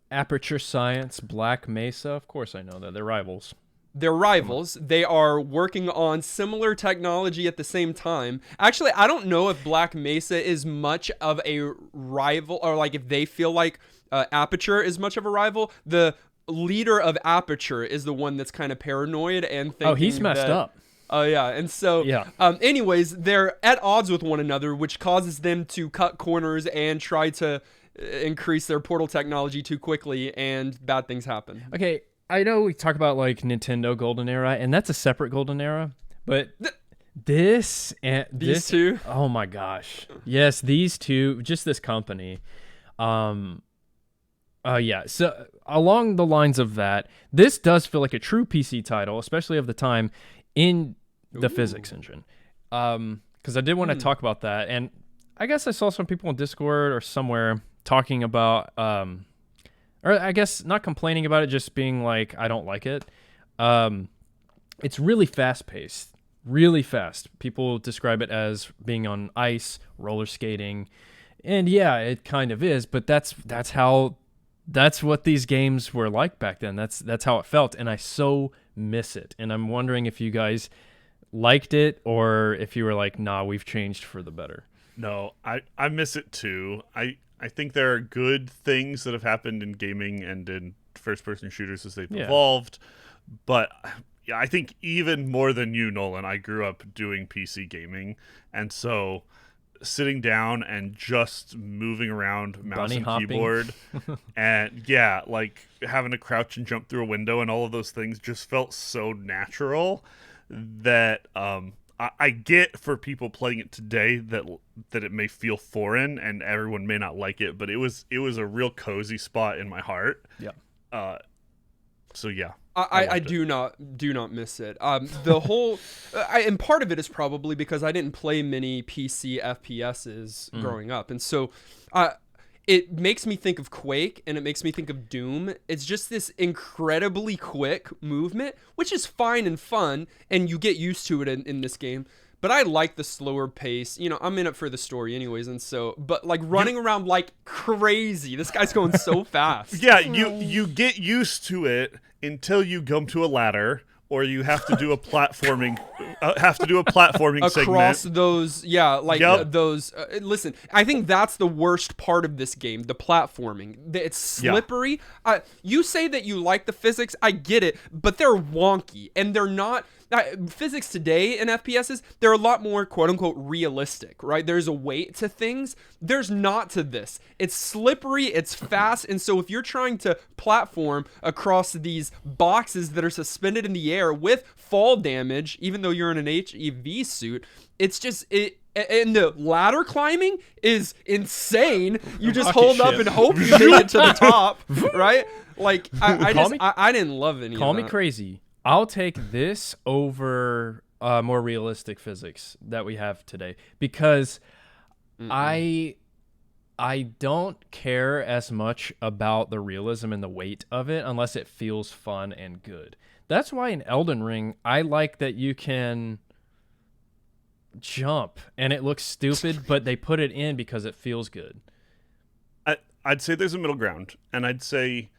[SPEAKER 2] Aperture Science, Black Mesa. Of course I know that. They're rivals.
[SPEAKER 1] They're rivals. They are working on similar technology at the same time. Actually, I don't know if Black Mesa is much of a rival, or like if they feel like Aperture is much of a rival. The leader of Aperture is the one that's kind of paranoid and thinking
[SPEAKER 2] He's messed
[SPEAKER 1] that-
[SPEAKER 2] up.
[SPEAKER 1] Oh yeah, and so
[SPEAKER 2] Yeah.
[SPEAKER 1] Anyways, they're at odds with one another, which causes them to cut corners and try to increase their portal technology too quickly, and bad things happen.
[SPEAKER 2] Okay, I know we talk about like Nintendo Golden Era, and that's a separate Golden Era, but this and
[SPEAKER 1] These
[SPEAKER 2] this
[SPEAKER 1] two?
[SPEAKER 2] Oh my gosh. Yes, these two, just this company. Yeah, so along the lines of that, this does feel like a true PC title, especially of the time, in the physics engine. Because I did want to talk about that, and I guess I saw some people on Discord or somewhere talking about, or I guess not complaining about it, just being like, I don't like it. It's really fast-paced, really fast. People describe it as being on ice, roller skating, and yeah, it kind of is, but that's what these games were like back then. That's how it felt, and I so miss it. And I'm wondering if you guys liked it or if you were like, nah, we've changed for the better.
[SPEAKER 6] No, I miss it too. I think there are good things that have happened in gaming and in first-person shooters as they've evolved, but yeah, I think even more than you, Nolan, I grew up doing PC gaming, and so sitting down and just moving around mouse
[SPEAKER 2] Bunny
[SPEAKER 6] and
[SPEAKER 2] hopping.
[SPEAKER 6] keyboard and yeah, like having to crouch and jump through a window and all of those things just felt so natural that I get for people playing it today that it may feel foreign and everyone may not like it, but it was a real cozy spot in my heart.
[SPEAKER 2] Yeah.
[SPEAKER 6] So yeah.
[SPEAKER 1] I do not miss it. The whole, and part of it is probably because I didn't play many PC FPSs growing up, and so it makes me think of Quake and it makes me think of Doom. It's just this incredibly quick movement, which is fine and fun, and you get used to it in this game. But I like the slower pace. You know, I'm in it for the story anyways, and so, but like running around like crazy. This guy's going so fast.
[SPEAKER 6] Yeah, you get used to it until you come to a ladder, or you have to do a platforming
[SPEAKER 1] across
[SPEAKER 6] segment.
[SPEAKER 1] those, those. Listen, I think that's the worst part of this game, the platforming. It's slippery. You say that you like the physics, I get it, but they're wonky, and they're not. Physics today in FPSs, they're a lot more quote-unquote realistic, right? There's a weight to things. There's not to this. It's slippery, it's fast, and so if you're trying to platform across these boxes that are suspended in the air with fall damage, even though you're in an HEV suit, it's just... And the ladder climbing is insane. You just hold up and hope you make it to the top, right? Like, I didn't love any of that.
[SPEAKER 2] Call me crazy. I'll take this over more realistic physics that we have today because I don't care as much about the realism and the weight of it unless it feels fun and good. That's why in Elden Ring, I like that you can jump and it looks stupid, but they put it in because it feels good.
[SPEAKER 6] I'd say there's a middle ground, and I'd say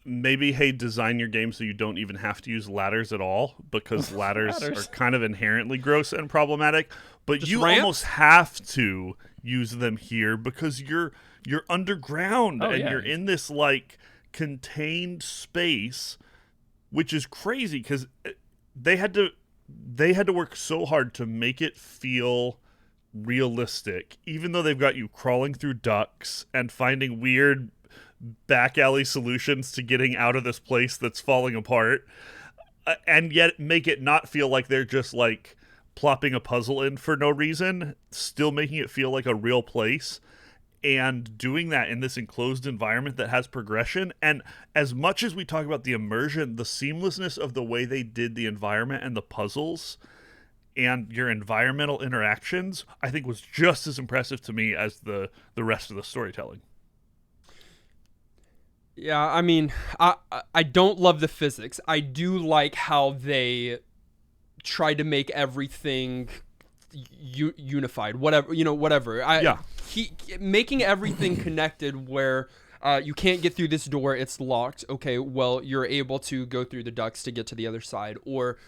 [SPEAKER 6] maybe, hey, design your game so you don't even have to use ladders at all, because ladders are kind of inherently gross and problematic, but just you almost have to use them here because you're underground and you're in this like contained space, which is crazy because they had to work so hard to make it feel realistic, even though they've got you crawling through ducts and finding weird back alley solutions to getting out of this place that's falling apart, and yet make it not feel like they're just like plopping a puzzle in for no reason, still making it feel like a real place, and doing that in this enclosed environment that has progression. And as much as we talk about the immersion, the seamlessness of the way they did the environment and the puzzles and your environmental interactions, I think was just as impressive to me as the rest of the storytelling.
[SPEAKER 1] Yeah, I mean, I don't love the physics. I do like how they try to make everything unified. Whatever. Making everything connected where you can't get through this door, it's locked. Okay, well, you're able to go through the ducts to get to the other side, or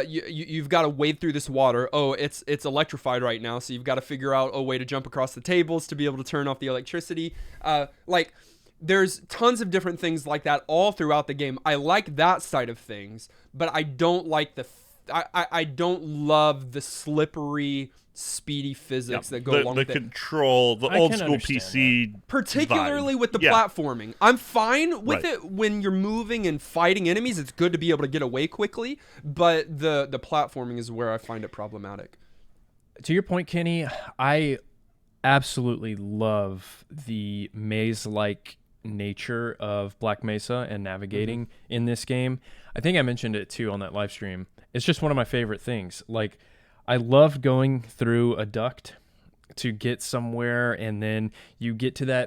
[SPEAKER 1] you've got to wade through this water. Oh, it's electrified right now, so you've got to figure out a way to jump across the tables to be able to turn off the electricity. There's tons of different things like that all throughout the game. I like that side of things, but I don't like I don't love the slippery, speedy physics that go along with
[SPEAKER 6] the control, the old school PC
[SPEAKER 1] that. Particularly
[SPEAKER 6] vibe.
[SPEAKER 1] with the platforming. I'm fine with it when you're moving and fighting enemies. It's good to be able to get away quickly, but the platforming is where I find it problematic.
[SPEAKER 2] To your point, Kenny, I absolutely love the maze-like nature of Black Mesa and navigating in this game. I think I mentioned it too on that live stream. It's just one of my favorite things. Like, I love going through a duct to get somewhere, and then you get to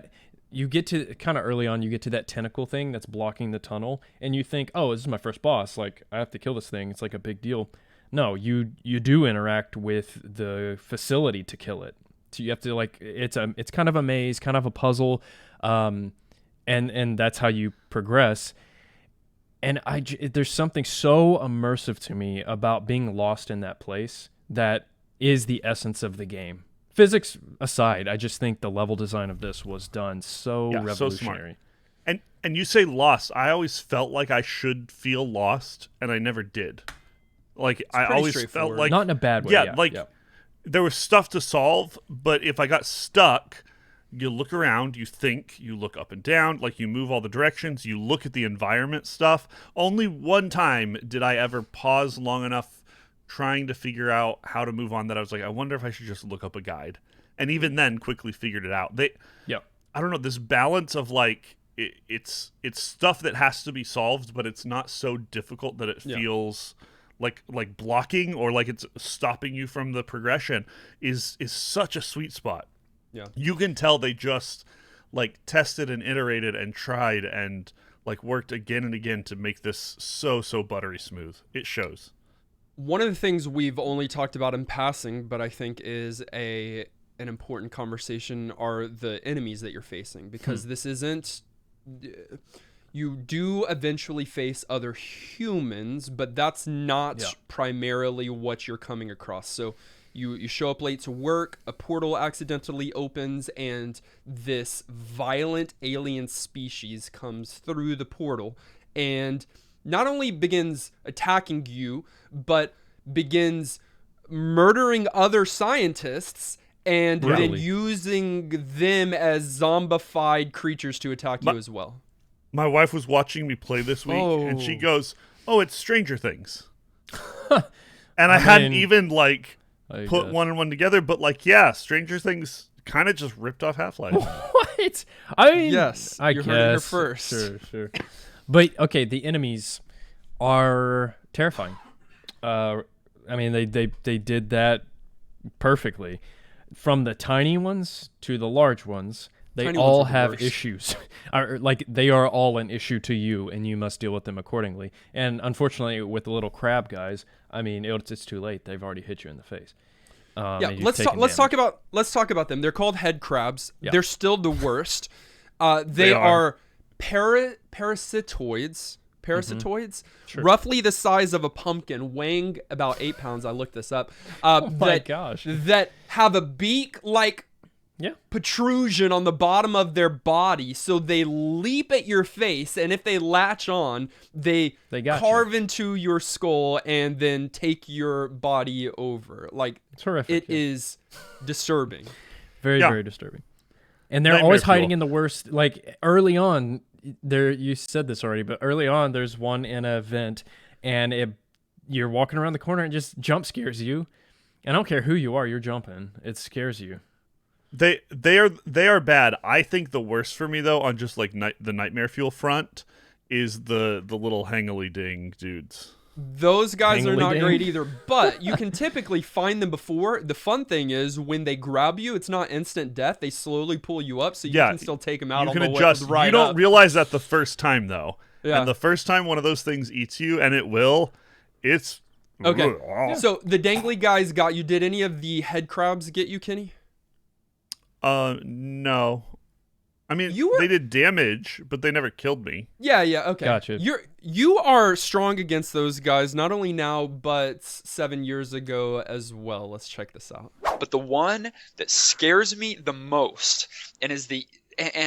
[SPEAKER 2] kind of early on, you get to that tentacle thing that's blocking the tunnel, and you think, oh, this is my first boss, like I have to kill this thing, it's like a big deal. No, you do interact with the facility to kill it. So you have to, like, it's kind of a maze, kind of a puzzle, and that's how you progress. And there's something so immersive to me about being lost in that place that is the essence of the game. Physics aside, I just think the level design of this was done so revolutionary.
[SPEAKER 6] So smart. And you say lost. I always felt like I should feel lost, and I never did. Like, I always felt like...
[SPEAKER 2] Not in a bad way.
[SPEAKER 6] There was stuff to solve, but if I got stuck... You look around, you think, you look up and down, like you move all the directions, you look at the environment stuff. Only one time did I ever pause long enough trying to figure out how to move on that I was like, I wonder if I should just look up a guide. And even then, quickly figured it out. I don't know, this balance of like, it's stuff that has to be solved, but it's not so difficult that it feels like blocking or like it's stopping you from the progression is such a sweet spot.
[SPEAKER 1] Yeah.
[SPEAKER 6] You can tell they just like tested and iterated and tried and like worked again and again to make this so buttery smooth. It shows.
[SPEAKER 1] One of the things we've only talked about in passing, but I think is an important conversation, are the enemies that you're facing, because this isn't. You do eventually face other humans, but that's not primarily what you're coming across. So you show up late to work, a portal accidentally opens, and this violent alien species comes through the portal and not only begins attacking you, but begins murdering other scientists and then using them as zombified creatures to attack you as well.
[SPEAKER 6] My wife was watching me play this week, and she goes, "Oh, it's Stranger Things." And I hadn't even like put one and one together, but like, yeah, Stranger Things kind of just ripped off Half-Life.
[SPEAKER 2] What? I mean,
[SPEAKER 1] yes,
[SPEAKER 2] I
[SPEAKER 1] you
[SPEAKER 2] guess.
[SPEAKER 1] heard it here first.
[SPEAKER 2] Sure. But okay, the enemies are terrifying. I mean, they did that perfectly. From the tiny ones to the large ones, they
[SPEAKER 1] Tiny
[SPEAKER 2] all
[SPEAKER 1] ones are the
[SPEAKER 2] have
[SPEAKER 1] worst.
[SPEAKER 2] issues. Like, they are all an issue to you, and you must deal with them accordingly. And unfortunately, with the little crab guys, I mean, it's too late. They've already hit you in the face. And
[SPEAKER 1] let's talk about them. They're called head crabs.
[SPEAKER 2] Yeah.
[SPEAKER 1] They're still the worst. They are parasitoids.
[SPEAKER 2] Sure.
[SPEAKER 1] Roughly the size of a pumpkin, weighing about 8 pounds. I looked this up.
[SPEAKER 2] my gosh.
[SPEAKER 1] That have a beak like protrusion on the bottom of their body, so they leap at your face, and if they latch on, they carve into your skull and then take your body over. Like,
[SPEAKER 2] it's horrific.
[SPEAKER 1] It is disturbing.
[SPEAKER 2] Very disturbing. And they're always hiding in the worst. Like, early on, you said this already, but early on, there's one in an event, and you're walking around the corner and just jump scares you. And I don't care who you are, you're jumping. It scares you.
[SPEAKER 6] They are bad. I think the worst for me though, on just like the Nightmare Fuel front, is the little hangly ding dudes.
[SPEAKER 1] Those guys are not
[SPEAKER 2] Hangly-ding.
[SPEAKER 1] great either, but you can typically find them before. The fun thing is, when they grab you, it's not instant death. They slowly pull you up, so you can still take them out.
[SPEAKER 6] You
[SPEAKER 1] on
[SPEAKER 6] can
[SPEAKER 1] the
[SPEAKER 6] adjust.
[SPEAKER 1] Way, right
[SPEAKER 6] you don't
[SPEAKER 1] up.
[SPEAKER 6] realize that the first time though.
[SPEAKER 1] Yeah.
[SPEAKER 6] And the first time one of those things eats you, and it will, it's
[SPEAKER 1] Okay. So the dangly guys got you. Did any of the head crabs get you, Kenny?
[SPEAKER 6] No. I mean,
[SPEAKER 1] You were-
[SPEAKER 6] they did damage, but they never killed me.
[SPEAKER 1] Yeah, okay.
[SPEAKER 2] Gotcha.
[SPEAKER 1] You are strong against those guys, not only now, but 7 years ago as well. Let's check this out.
[SPEAKER 3] But the one that scares me the most, and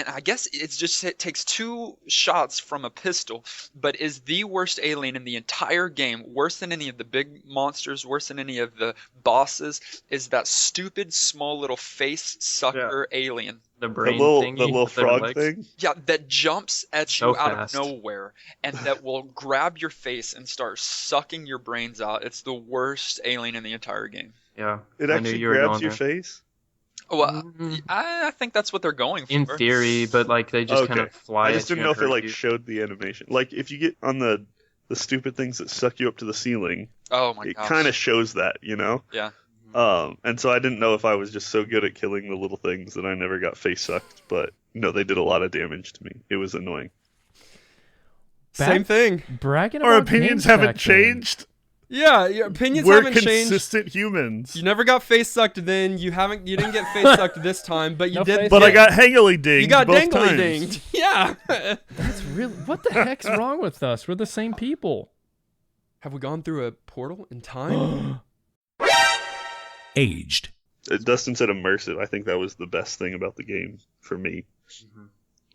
[SPEAKER 3] I guess it takes 2 shots from a pistol, but is the worst alien in the entire game, worse than any of the big monsters, worse than any of the bosses, is that stupid small little face sucker alien.
[SPEAKER 5] The brain
[SPEAKER 4] The
[SPEAKER 5] thingy
[SPEAKER 4] little
[SPEAKER 5] with their
[SPEAKER 4] frog
[SPEAKER 5] legs.
[SPEAKER 4] thing.
[SPEAKER 3] Yeah, that jumps at
[SPEAKER 5] So
[SPEAKER 3] you out
[SPEAKER 5] fast.
[SPEAKER 3] of nowhere, and that will grab your face and start sucking your brains out. It's the worst alien in the entire game.
[SPEAKER 5] Yeah.
[SPEAKER 4] It
[SPEAKER 5] I knew
[SPEAKER 4] actually
[SPEAKER 5] you were
[SPEAKER 4] grabs
[SPEAKER 5] going
[SPEAKER 4] your
[SPEAKER 5] there.
[SPEAKER 4] face.
[SPEAKER 3] Well,
[SPEAKER 5] Mhm.
[SPEAKER 3] I think that's what they're going for.
[SPEAKER 5] In theory, but like they just kind of fly.
[SPEAKER 4] I just
[SPEAKER 5] at
[SPEAKER 4] didn't
[SPEAKER 5] you
[SPEAKER 4] know
[SPEAKER 5] and
[SPEAKER 4] if it
[SPEAKER 5] hurt
[SPEAKER 4] like
[SPEAKER 5] you.
[SPEAKER 4] showed the animation. Like if you get on the stupid things that suck you up to the ceiling,
[SPEAKER 3] Oh my
[SPEAKER 4] it
[SPEAKER 3] gosh.
[SPEAKER 4] kind of shows that, you know.
[SPEAKER 3] Yeah.
[SPEAKER 4] And so I didn't know if I was just so good at killing the little things that I never got face sucked, but no, they did a lot of damage to me. It was annoying.
[SPEAKER 1] Same thing.
[SPEAKER 2] Bragging
[SPEAKER 6] Our
[SPEAKER 2] about
[SPEAKER 6] opinions
[SPEAKER 2] games
[SPEAKER 6] haven't
[SPEAKER 2] back then.
[SPEAKER 6] changed.
[SPEAKER 1] Yeah, your opinions
[SPEAKER 6] We're
[SPEAKER 1] haven't changed.
[SPEAKER 6] consistent humans.
[SPEAKER 1] You never got face sucked then. You didn't get face sucked this time, but you
[SPEAKER 2] No
[SPEAKER 1] did.
[SPEAKER 2] face
[SPEAKER 6] But I
[SPEAKER 1] get-
[SPEAKER 6] got hangily dinged
[SPEAKER 1] You got
[SPEAKER 6] both
[SPEAKER 1] dangly
[SPEAKER 6] times.
[SPEAKER 1] dinged. Yeah.
[SPEAKER 2] That's really. What the heck's wrong with us? We're the same people.
[SPEAKER 1] Have we gone through a portal in time?
[SPEAKER 7] Aged.
[SPEAKER 4] Dustin said immersive. I think that was the best thing about the game for me.
[SPEAKER 5] Mhm.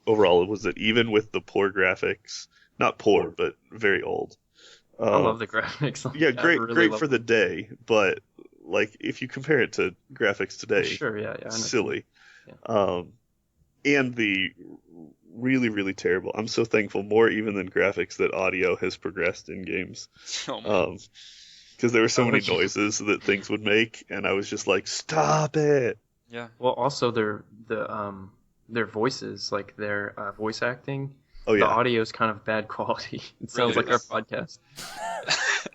[SPEAKER 4] Overall, it was that even with the poor graphics, not poor, but very old.
[SPEAKER 5] I love the graphics.
[SPEAKER 4] Yeah,
[SPEAKER 5] I
[SPEAKER 4] great
[SPEAKER 5] really love
[SPEAKER 4] for the day, but like if you compare it to graphics today,
[SPEAKER 5] Sure, yeah, I know.
[SPEAKER 4] silly.
[SPEAKER 5] Yeah.
[SPEAKER 4] And the really, really terrible. I'm so thankful, more even than graphics, that audio has progressed in games.
[SPEAKER 3] Oh my.
[SPEAKER 4] Because there were so
[SPEAKER 5] Oh,
[SPEAKER 4] many
[SPEAKER 5] yeah.
[SPEAKER 4] noises that things would make, and I was just like, stop it.
[SPEAKER 3] Yeah.
[SPEAKER 5] Well, also their voices, like their voice acting.
[SPEAKER 4] Oh
[SPEAKER 5] The
[SPEAKER 4] yeah.
[SPEAKER 5] audio is kind of bad quality. It sounds
[SPEAKER 3] Really
[SPEAKER 5] like our
[SPEAKER 3] is.
[SPEAKER 5] podcast.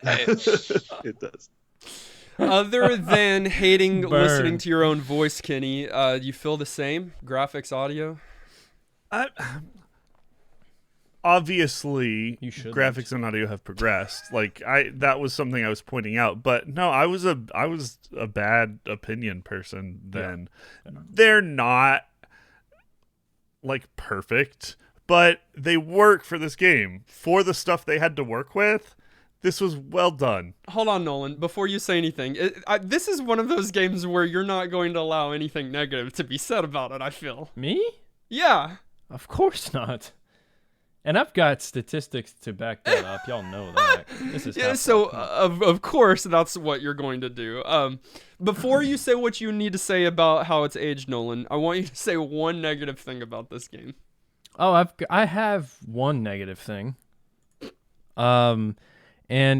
[SPEAKER 3] Hey,
[SPEAKER 4] It does.
[SPEAKER 1] Other than hating
[SPEAKER 2] Burn.
[SPEAKER 1] listening to your own voice, Kenny, you feel the same? Graphics, audio?
[SPEAKER 6] Obviously,
[SPEAKER 2] You shouldn't.
[SPEAKER 6] graphics and audio have progressed. Like that was something I was pointing out. But no, I was a bad opinion person then. Yeah. They're not like perfect, but they work for this game. For the stuff they had to work with, this was well done.
[SPEAKER 1] Hold on, Nolan. Before you say anything, this is one of those games where you're not going to allow anything negative to be said about it, I feel.
[SPEAKER 2] Me?
[SPEAKER 1] Yeah.
[SPEAKER 2] Of course not. And I've got statistics to back that up. Y'all know that. This is
[SPEAKER 1] of course that's what you're going to do. Before you say what you need to say about how it's aged, Nolan, I want you to say one negative thing about this game.
[SPEAKER 2] Oh, I have one negative thing. And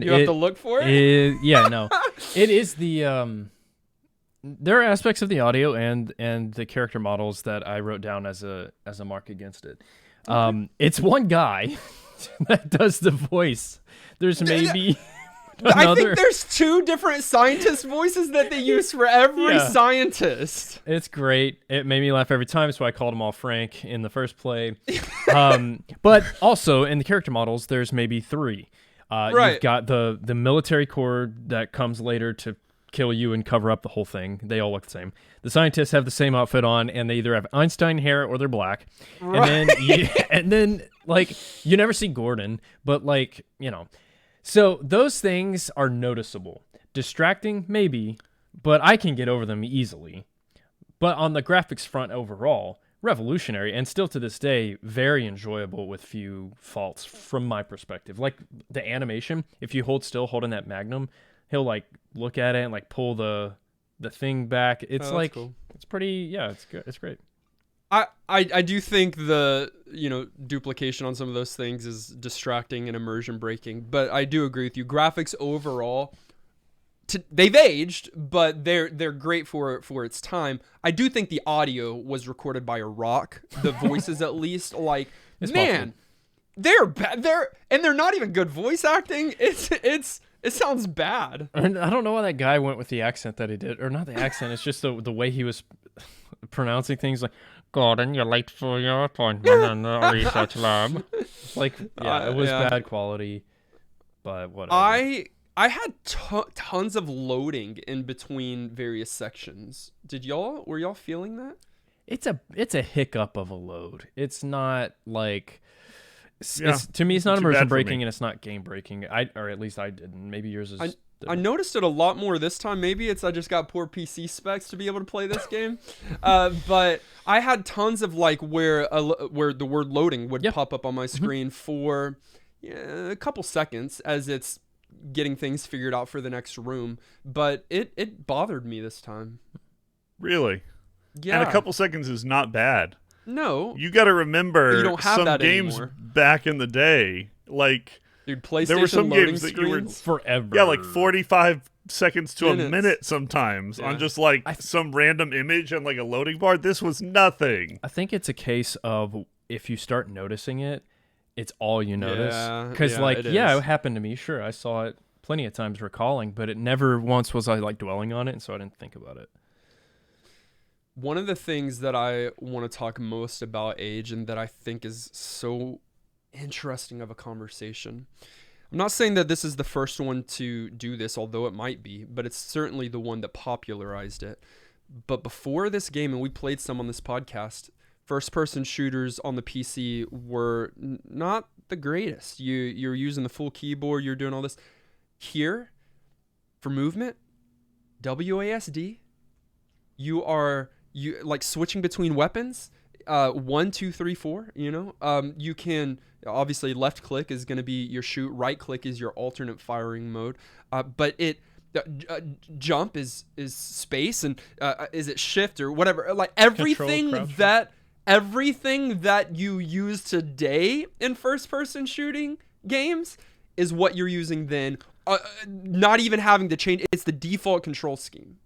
[SPEAKER 1] you have to look for it.
[SPEAKER 2] Yeah, no, it is the there are aspects of the audio and the character models that I wrote down as a mark against it. It's one guy that does the voice. There's maybe another.
[SPEAKER 1] I think there's 2 different scientist voices that they use for every scientist.
[SPEAKER 2] It's great. It made me laugh every time, so I called them all Frank in the first play. But also in the character models, there's maybe 3.
[SPEAKER 1] Right.
[SPEAKER 2] You've got the military corps that comes later to kill you and cover up the whole thing. They all look the same. The scientists have the same outfit on, and they either have Einstein hair or they're black.
[SPEAKER 1] Right.
[SPEAKER 2] And then like you never see Gordon, but like, you know. So those things are noticeable. Distracting, maybe, but I can get over them easily. But on the graphics front overall, revolutionary, and still to this day, very enjoyable with few faults from my perspective. Like the animation, if you hold still, holding that Magnum, he'll like look at it and like pull the thing back. It's like cool. It's pretty, yeah, it's good. It's great.
[SPEAKER 1] I do think the duplication on some of those things is distracting and immersion breaking, but I do agree with you. Graphics overall, they've aged, but they're great for its time. I do think the audio was recorded by a rock. The voices, at least, like it's man, possible. They're not even good voice acting. It sounds bad.
[SPEAKER 2] And I don't know why that guy went with the accent that he did, or not the accent. It's just the way he was pronouncing things, like Gordon, you're late for your appointment in the research lab. Like, yeah, it was bad quality, but whatever.
[SPEAKER 1] I had tons of loading in between various sections. Were y'all feeling that?
[SPEAKER 2] It's a hiccup of a load. It's not like to me it's not immersion breaking and it's not game breaking. Or at least I didn't. Maybe yours is.
[SPEAKER 1] I noticed it a lot more this time. Maybe I just got poor PC specs to be able to play this game. But I had tons of like where the word loading would pop up on my screen for a couple seconds as it's getting things figured out for the next room. But it bothered me this time.
[SPEAKER 6] Really?
[SPEAKER 1] Yeah.
[SPEAKER 6] And a couple seconds is not bad.
[SPEAKER 1] No.
[SPEAKER 6] You got to remember
[SPEAKER 1] you don't have
[SPEAKER 6] some
[SPEAKER 1] that
[SPEAKER 6] games
[SPEAKER 1] anymore.
[SPEAKER 6] back in the day, like
[SPEAKER 1] dude, PlayStation
[SPEAKER 6] there were some
[SPEAKER 1] loading
[SPEAKER 6] games that
[SPEAKER 1] screens?
[SPEAKER 6] you were
[SPEAKER 2] forever.
[SPEAKER 6] Yeah, like 45 seconds to a minute sometimes
[SPEAKER 1] Yeah.
[SPEAKER 6] on just like some random image and like a loading bar. This was nothing.
[SPEAKER 2] I think it's a case of if you start noticing it, it's all you notice. Because it happened to me. Sure, I saw it plenty of times recalling, but it never once was I like dwelling on it, and so I didn't think about it.
[SPEAKER 1] One of the things that I want to talk most about age and that I think is so interesting of a conversation. I'm not saying that this is the first one to do this, although it might be, but it's certainly the one that popularized it. But before this game, and we played some on this podcast, first-person shooters on the PC were not the greatest. You're using the full keyboard, you're doing all this. Here, for movement, WASD, you like switching between weapons, 1, 2, 3, 4, you can, obviously left click is going to be your shoot, right click is your alternate firing mode, but jump is space, and is it shift or whatever, like everything that you use today in first person shooting games is what you're using then, not even having to change. It's the default control scheme.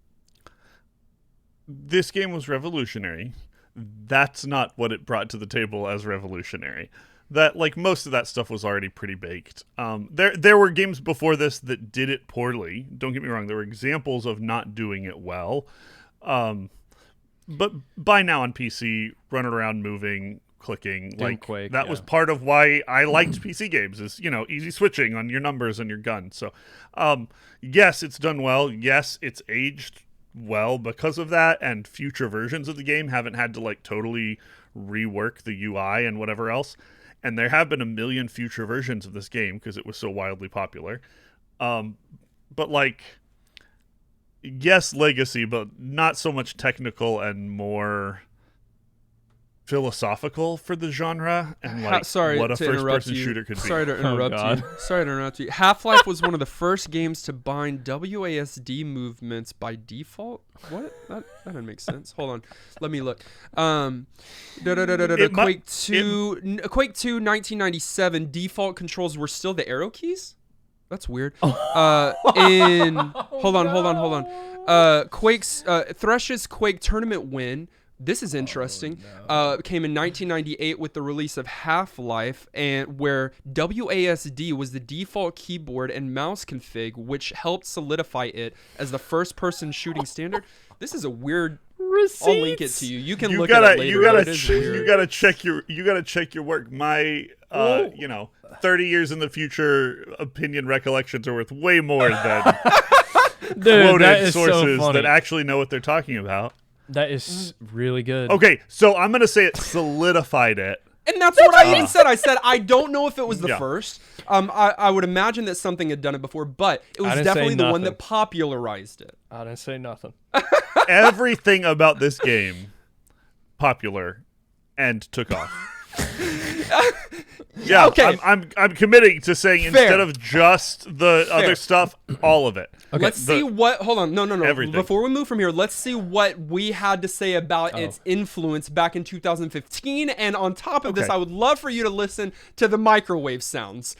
[SPEAKER 6] This game was revolutionary. That's not what it brought to the table as revolutionary. That, like, most of that stuff was already pretty baked. There were games before this that did it poorly. Don't get me wrong. There were examples of not doing it well. But by now on PC, running around, moving, clicking.
[SPEAKER 2] Doom,
[SPEAKER 6] Like
[SPEAKER 2] Quake,
[SPEAKER 6] that
[SPEAKER 2] yeah.
[SPEAKER 6] was part of why I liked PC games is, easy switching on your numbers and your gun. So, yes, it's done well. Yes, it's aged well because of that, and future versions of the game haven't had to like totally rework the UI and whatever else. And there have been a million future versions of this game because it was so wildly popular. But like, yes, legacy, but not so much technical and more philosophical for the genre and like
[SPEAKER 1] Sorry
[SPEAKER 6] what a
[SPEAKER 1] to interrupt
[SPEAKER 6] first-person
[SPEAKER 1] you.
[SPEAKER 6] shooter could be.
[SPEAKER 1] Sorry to interrupt
[SPEAKER 2] God.
[SPEAKER 1] you. Sorry to interrupt you. Half-Life was one of the first games to bind WASD movements by default. What? That didn't make sense. Hold on. Let me look. Quake 2, 1997 default controls were still the arrow keys? That's weird. Hold on. Thresh's Quake tournament win. This is interesting. Came in 1998 with the release of Half-Life, and where WASD was the default keyboard and mouse config, which helped solidify it as the first-person shooting standard. This is a weird.
[SPEAKER 2] Receipts.
[SPEAKER 1] I'll link it to you. You can look
[SPEAKER 6] gotta,
[SPEAKER 1] at it later. But it is weird.
[SPEAKER 6] you gotta check your work. My 30 years in the future opinion recollections are worth way more than
[SPEAKER 2] Dude, that
[SPEAKER 6] quoted
[SPEAKER 2] is so
[SPEAKER 6] sources
[SPEAKER 2] funny.
[SPEAKER 6] that actually know what they're talking about.
[SPEAKER 2] That is really good.
[SPEAKER 6] Okay, so I'm gonna say it solidified it.
[SPEAKER 1] And that's what I even said. I said I don't know if it was the
[SPEAKER 6] Yeah.
[SPEAKER 1] first. I would imagine that something had done it before, but it was
[SPEAKER 2] didn't say
[SPEAKER 1] definitely the one
[SPEAKER 2] nothing.
[SPEAKER 1] that popularized it.
[SPEAKER 2] I didn't say nothing.
[SPEAKER 6] Everything about this game popular and took off. Yeah,
[SPEAKER 1] Okay.
[SPEAKER 6] I'm committing to saying
[SPEAKER 1] Fair.
[SPEAKER 6] instead of just the other stuff, all of it.
[SPEAKER 2] Okay.
[SPEAKER 1] Let's see what. Hold on. No.
[SPEAKER 6] Everything.
[SPEAKER 1] Before we move from here, let's see what we had to say about
[SPEAKER 2] Oh.
[SPEAKER 1] its influence back in 2015. And on top of this,
[SPEAKER 6] Okay.
[SPEAKER 1] I would love for you to listen to the microwave sounds.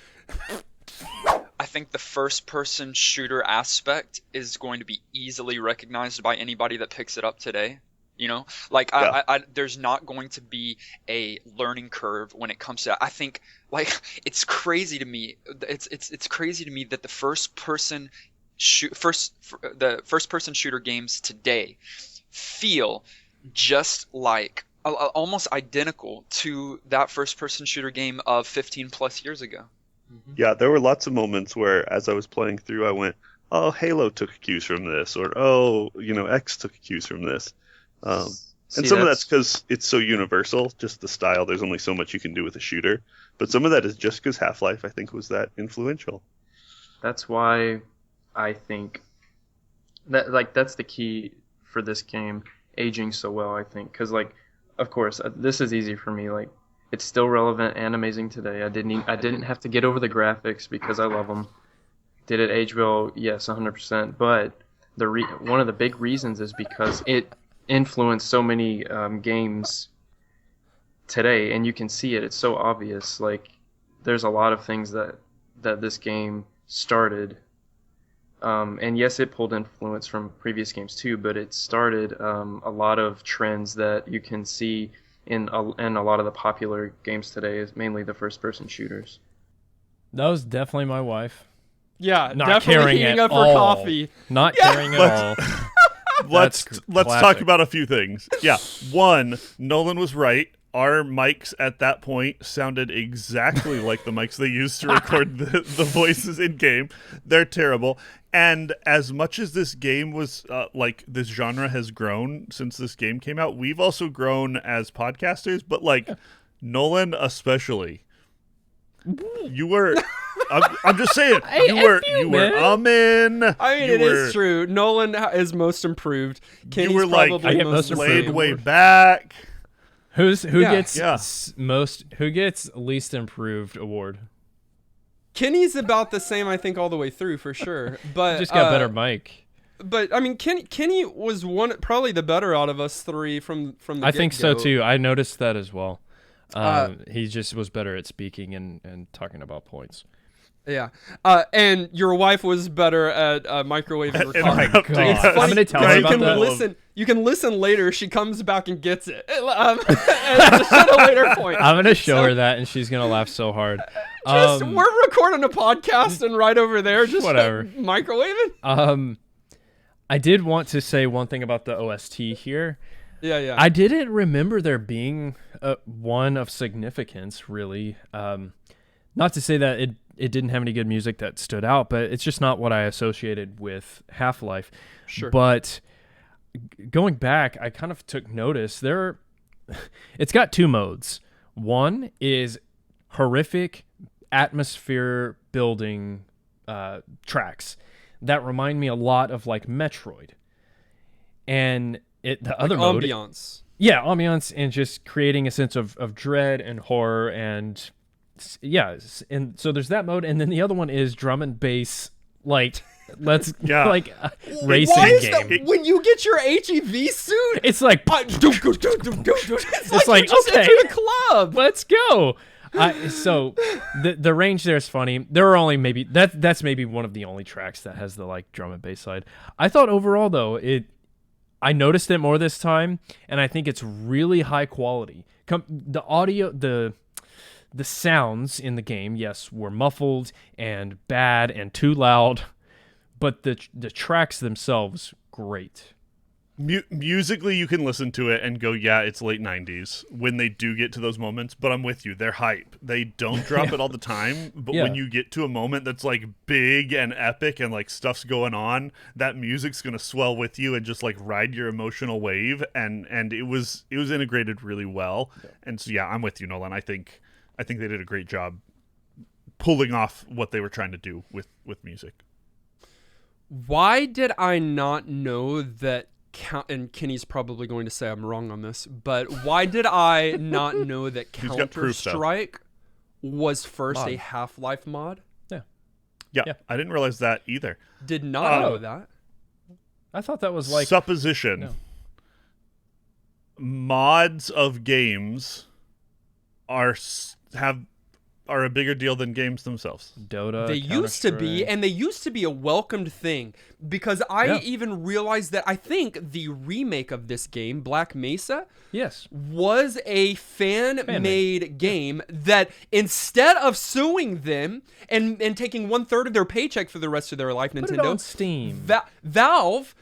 [SPEAKER 3] I think the first-person shooter aspect is going to be easily recognized by anybody that picks it up today. Like
[SPEAKER 4] Yeah.
[SPEAKER 3] I there's not going to be a learning curve when it comes to that. I think like it's crazy to me. It's crazy to me that the first-person shooter games today feel just like almost identical to that first-person shooter game of 15 plus years ago.
[SPEAKER 4] Yeah, there were lots of moments where, as I was playing through, I went, "Oh, Halo took cues from this," or "Oh, X took cues from this." And
[SPEAKER 5] See,
[SPEAKER 4] some of that's because it's so universal, just the style. There's only so much you can do with a shooter. But some of that is just because Half-Life, I think, was that influential.
[SPEAKER 5] That's why I think that that's the key for this game aging so well. I think because of course, this is easy for me. Like, it's still relevant and amazing today. I didn't have to get over the graphics because I love them. Did it age well? Yes, 100%. But one of the big reasons is because it influenced so many games today, and you can see it. It's so obvious. Like, there's a lot of things that this game started. And yes, it pulled influence from previous games too, but it started a lot of trends that you can see in a lot of the popular games today, is mainly the first-person shooters.
[SPEAKER 2] That was definitely my wife.
[SPEAKER 1] Yeah,
[SPEAKER 2] Not
[SPEAKER 1] definitely
[SPEAKER 2] caring
[SPEAKER 1] heating
[SPEAKER 2] at
[SPEAKER 1] up her
[SPEAKER 2] all.
[SPEAKER 1] coffee.
[SPEAKER 2] Not caring at all.
[SPEAKER 6] Let's talk
[SPEAKER 2] classic.
[SPEAKER 6] about a few things. Yeah, one, Nolan was right. Our mics at that point sounded exactly like the mics they used to record the voices in game. They're terrible. And as much as this game was this genre has grown since this game came out, we've also grown as podcasters. But Nolan especially, you were. I'm just saying, you were in.
[SPEAKER 1] I mean, it is true. Nolan is most improved. Kenny's
[SPEAKER 6] were
[SPEAKER 1] probably
[SPEAKER 2] I get
[SPEAKER 1] most
[SPEAKER 2] most
[SPEAKER 6] Laid
[SPEAKER 1] improved.
[SPEAKER 6] way back.
[SPEAKER 2] Who
[SPEAKER 1] Yeah.
[SPEAKER 2] gets who gets least improved award?
[SPEAKER 1] Kenny's about the same, I think, all the way through for sure. But
[SPEAKER 2] Just got better mic.
[SPEAKER 1] But I mean, Kenny was probably the better out of us three from the.
[SPEAKER 2] I think so
[SPEAKER 1] get-go.
[SPEAKER 2] too. I noticed that as well. He just was better at speaking and talking about points.
[SPEAKER 1] Yeah, and your wife was better at microwaving her
[SPEAKER 6] And I-
[SPEAKER 1] coffee.
[SPEAKER 2] God.
[SPEAKER 1] It's
[SPEAKER 2] I'm
[SPEAKER 1] funny,
[SPEAKER 2] gonna tell
[SPEAKER 1] because
[SPEAKER 2] her
[SPEAKER 1] you
[SPEAKER 2] about
[SPEAKER 1] can
[SPEAKER 2] that.
[SPEAKER 1] listen. You can listen later. She comes back and gets it. And just at a later point.
[SPEAKER 2] I'm gonna show her that, and she's gonna laugh so hard.
[SPEAKER 1] We're recording a podcast, and right over there, just
[SPEAKER 2] Whatever.
[SPEAKER 1] Microwaving.
[SPEAKER 2] I did want to say one thing about the OST here.
[SPEAKER 1] Yeah.
[SPEAKER 2] I didn't remember there being one of significance, really. Not to say that it didn't have any good music that stood out, but it's just not what I associated with Half-Life.
[SPEAKER 1] Sure.
[SPEAKER 2] But going back, I kind of took notice. It's got two modes. One is horrific atmosphere building tracks that remind me a lot of like Metroid. And the other mode,
[SPEAKER 1] ambiance.
[SPEAKER 2] Yeah, ambiance, and just creating a sense of dread and horror, and yeah, and so there's that mode, and then the other one is drum and bass, like racing
[SPEAKER 1] Why is
[SPEAKER 2] game.
[SPEAKER 1] that, when you get your HEV suit,
[SPEAKER 2] It's like
[SPEAKER 1] it's
[SPEAKER 2] like,
[SPEAKER 1] you just
[SPEAKER 2] okay.
[SPEAKER 1] entered a club.
[SPEAKER 2] let's go. So the range there is funny. There are only maybe that's maybe one of the only tracks that has the like drum and bass side. I thought overall though I noticed it more this time, and I think it's really high quality. The audio, the sounds in the game, yes, were muffled and bad and too loud, but the tracks themselves, great.
[SPEAKER 6] Musically, you can listen to it and go, yeah, it's late 90s when they do get to those moments, but I'm with you. They're hype. They don't drop it all the time, but when you get to a moment that's like big and epic and like stuff's going on, that music's going to swell with you and just like ride your emotional wave, and it was integrated really well. Yeah. And so yeah, I'm with you, Nolan. I think they did a great job pulling off what they were trying to do with music.
[SPEAKER 1] Why did I not know that? And Kenny's probably going to say I'm wrong on this, but why did I not know that Counter-Strike was first a Half-Life mod?
[SPEAKER 6] Yeah, I didn't realize that either.
[SPEAKER 1] Did not know that.
[SPEAKER 2] I thought that was like
[SPEAKER 6] supposition.
[SPEAKER 2] No.
[SPEAKER 6] Mods of games are a bigger deal than games themselves.
[SPEAKER 2] Dota.
[SPEAKER 1] They used to be, and they used to be a welcomed thing, because I even realized that I think the remake of this game, Black Mesa, was a fan-made game that instead of suing them and taking 1/3 of their paycheck for the rest of their life,
[SPEAKER 2] Put
[SPEAKER 1] Nintendo,
[SPEAKER 2] it on Steam.
[SPEAKER 1] Valve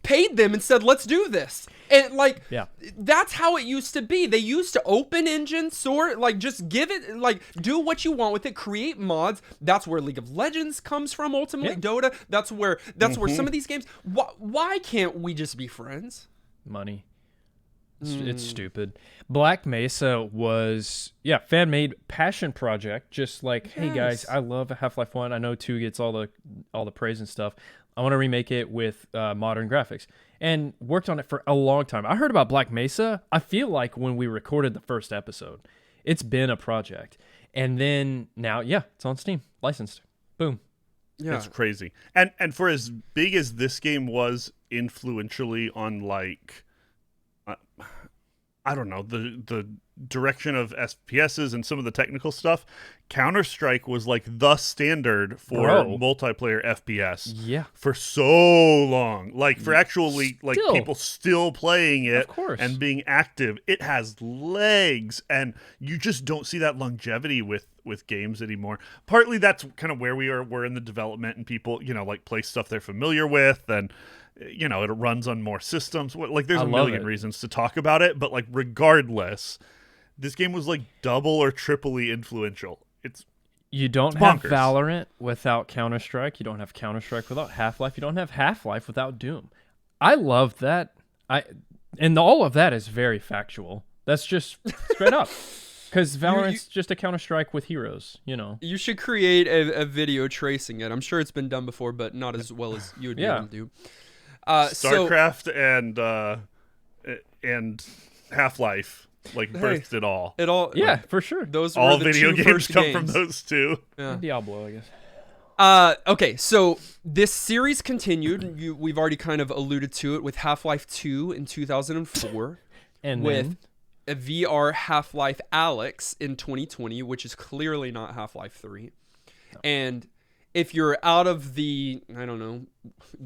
[SPEAKER 1] paid them and said, let's do this. And like, that's how it used to be. They used to open engine sort, like just give it, like do what you want with it, create mods. That's where League of Legends comes from, ultimately. Dota. That's where some of these games, why can't we just be friends?
[SPEAKER 2] Money. It's stupid. Black Mesa was, fan-made passion project. Just like, hey guys, I love Half-Life 1. I know 2 gets all the praise and stuff. I want to remake it with modern graphics, and worked on it for a long time. I heard about Black Mesa, I feel like when we recorded the first episode. It's been a project. And then now, it's on Steam, licensed. Boom.
[SPEAKER 6] Yeah. It's crazy. And for as big as this game was influentially on like, I don't know, the direction of FPSs and some of the technical stuff, Counter-Strike was like the standard for multiplayer FPS for so long. Like for actually like people still playing it and being active. It has legs, and you just don't see that longevity with games anymore. Partly that's kind of where we're in the development, and people, like play stuff they're familiar with, and it runs on more systems. Like there's a million reasons to talk about it, but like regardless, this game was like double or triply influential.
[SPEAKER 2] You don't have Valorant without Counter-Strike. You don't have Counter-Strike without Half-Life. You don't have Half-Life without Doom. I love that. And all of that is very factual. That's just straight up. Because Valorant's just a Counter-Strike with heroes,
[SPEAKER 1] You should create a video tracing it. I'm sure it's been done before, but not as well as you would be able to do.
[SPEAKER 6] StarCraft and Half-Life birthed it all.
[SPEAKER 1] It all,
[SPEAKER 2] for sure.
[SPEAKER 1] Those were
[SPEAKER 6] all
[SPEAKER 1] the
[SPEAKER 6] video
[SPEAKER 1] two
[SPEAKER 6] games
[SPEAKER 1] first
[SPEAKER 6] come
[SPEAKER 1] games.
[SPEAKER 6] from those two.
[SPEAKER 1] Yeah.
[SPEAKER 2] Diablo, I guess.
[SPEAKER 1] Okay, so this series continued. We've already kind of alluded to it with Half-Life 2 in 2004,
[SPEAKER 2] and
[SPEAKER 1] with a VR Half-Life Alyx in 2020, which is clearly not Half-Life 3. No. And if you're out of the,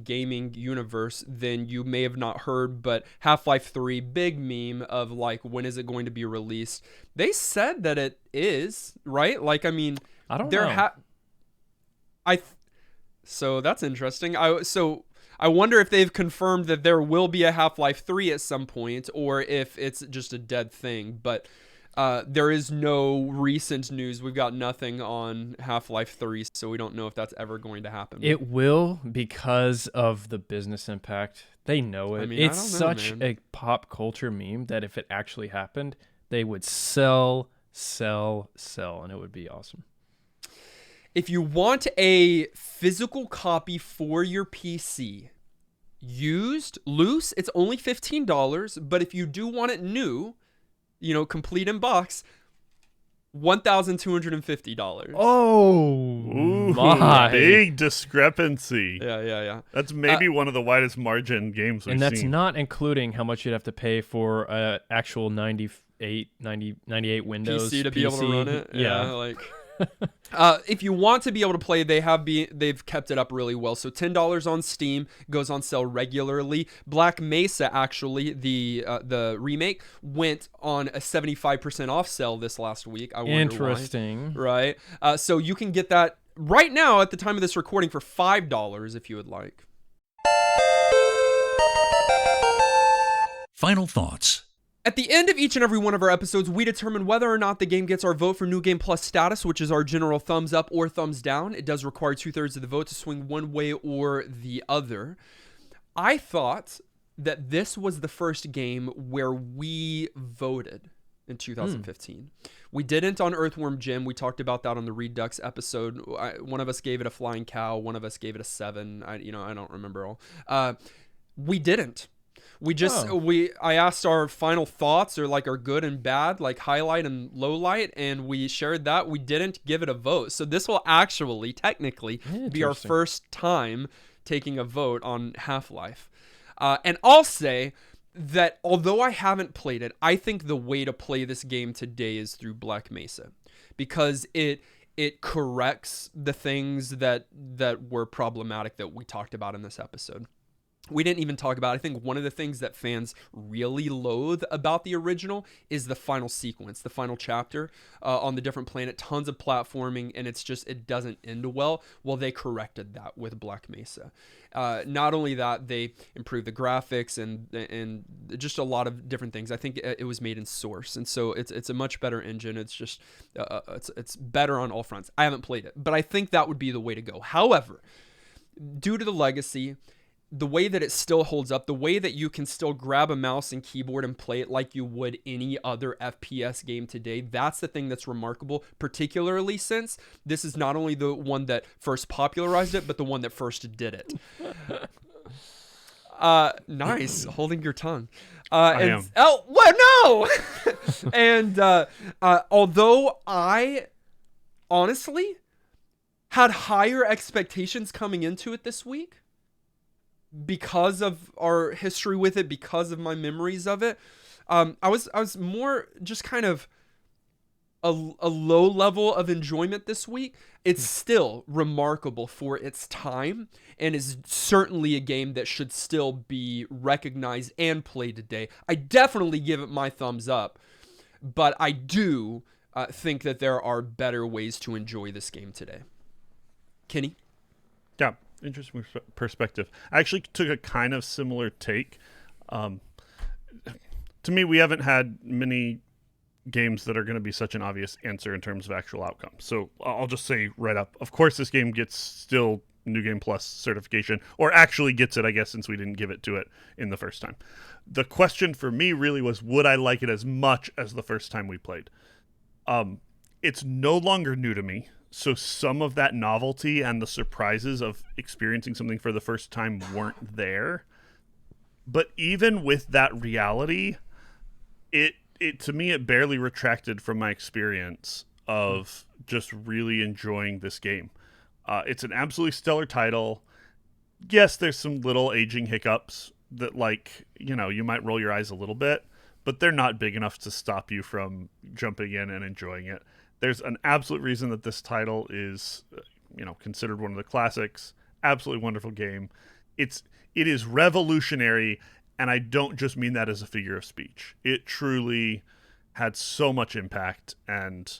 [SPEAKER 1] gaming universe, then you may have not heard, but Half-Life 3, big meme of like, when is it going to be released? They said that it is, right? Like, I mean,
[SPEAKER 2] I don't know.
[SPEAKER 1] So that's interesting. I wonder if they've confirmed that there will be a Half-Life 3 at some point, or if it's just a dead thing. But there is no recent news. We've got nothing on Half-Life 3, so we don't know if that's ever going to happen.
[SPEAKER 2] It will, because of the business impact. They know it.
[SPEAKER 1] I mean, I
[SPEAKER 2] it's
[SPEAKER 1] don't know,
[SPEAKER 2] such
[SPEAKER 1] man.
[SPEAKER 2] a pop culture meme that if it actually happened, they would sell, and it would be awesome.
[SPEAKER 1] If you want a physical copy for your PC, used, loose, it's only $15. But if you do want it new, complete in box, $1,250.
[SPEAKER 2] Oh,
[SPEAKER 6] Ooh,
[SPEAKER 2] my.
[SPEAKER 6] big discrepancy.
[SPEAKER 1] Yeah.
[SPEAKER 6] That's maybe one of the widest margin games we've
[SPEAKER 2] And that's
[SPEAKER 6] seen.
[SPEAKER 2] not including how much you'd have to pay for actual 98 Windows
[SPEAKER 1] PC to be able to run it.
[SPEAKER 2] Yeah.
[SPEAKER 1] If you want to be able to play, they've kept it up really well. So $10 on Steam, goes on sale regularly. Black Mesa, actually, the remake, went on a 75% off sale this last week. I wonder
[SPEAKER 2] Interesting.
[SPEAKER 1] why. Right. So you can get that right now at the time of this recording for $5 if you would like.
[SPEAKER 7] Final thoughts.
[SPEAKER 1] At the end of each and every one of our episodes, we determine whether or not the game gets our vote for New Game Plus status, which is our general thumbs up or thumbs down. It does require 2/3 of the vote to swing one way or the other. I thought that this was the first game where we voted in 2015. We didn't on Earthworm Jim. We talked about that on the Redux episode. One of us gave it a flying cow. One of us gave it a 7. I don't remember all. We didn't. I asked our final thoughts, or like our good and bad, like highlight and low light, and we shared that. We didn't give it a vote. So this will actually technically be our first time taking a vote on Half-Life. And I'll say that although I haven't played it, I think the way to play this game today is through Black Mesa, because it corrects the things that were problematic that we talked about in this episode. We didn't even talk about, I think one of the things that fans really loathe about the original is the final sequence, the final chapter on the different planet, tons of platforming, and it doesn't end well. Well, they corrected that with Black Mesa. Not only that, they improved the graphics and just a lot of different things. I think it was made in Source, and so it's a much better engine. It's just, it's better on all fronts. I haven't played it, but I think that would be the way to go. However, due to the legacy, the way that it still holds up, the way that you can still grab a mouse and keyboard and play it like you would any other FPS game today, that's the thing that's remarkable, particularly since this is not only the one that first popularized it, but the one that first did it. Nice, holding your tongue.
[SPEAKER 6] I am.
[SPEAKER 1] Oh, what? No! And although I honestly had higher expectations coming into it this week, because of our history with it, because of my memories of it, I was more just kind of a low level of enjoyment this week. It's still remarkable for its time, and is certainly a game that should still be recognized and played today. I definitely give it my thumbs up, but I do think that there are better ways to enjoy this game today. Kenny?
[SPEAKER 6] Yeah. Interesting perspective. I actually took a kind of similar take. To me, we haven't had many games that are going to be such an obvious answer in terms of actual outcomes. So I'll just say right up, of course this game gets still New Game Plus certification, or actually gets it, I guess, since we didn't give it to it in the first time. The question for me really was, would I like it as much as the first time we played? It's no longer new to me. So some of that novelty and the surprises of experiencing something for the first time weren't there. But even with that reality, it to me, it barely retracted from my experience of just really enjoying this game. It's an absolutely stellar title. Yes, there's some little aging hiccups that, you might roll your eyes a little bit, but they're not big enough to stop you from jumping in and enjoying it. There's an absolute reason that this title is, considered one of the classics. Absolutely wonderful game. It is revolutionary, and I don't just mean that as a figure of speech. It truly had so much impact, and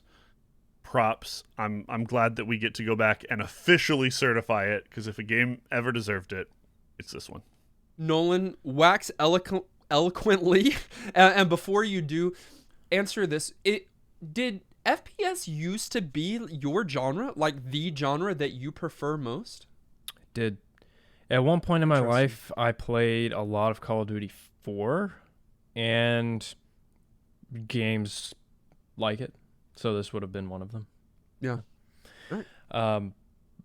[SPEAKER 6] props. I'm glad that we get to go back and officially certify it, because if a game ever deserved it, It's this one.
[SPEAKER 1] Nolan, wax eloquently, and before you do, answer this. Did FPS used to be your genre, like the genre that you prefer most?
[SPEAKER 2] Did at one point in my life, I played a lot of Call of Duty 4 and games like it. So this would have been one of them.
[SPEAKER 1] Yeah. Right.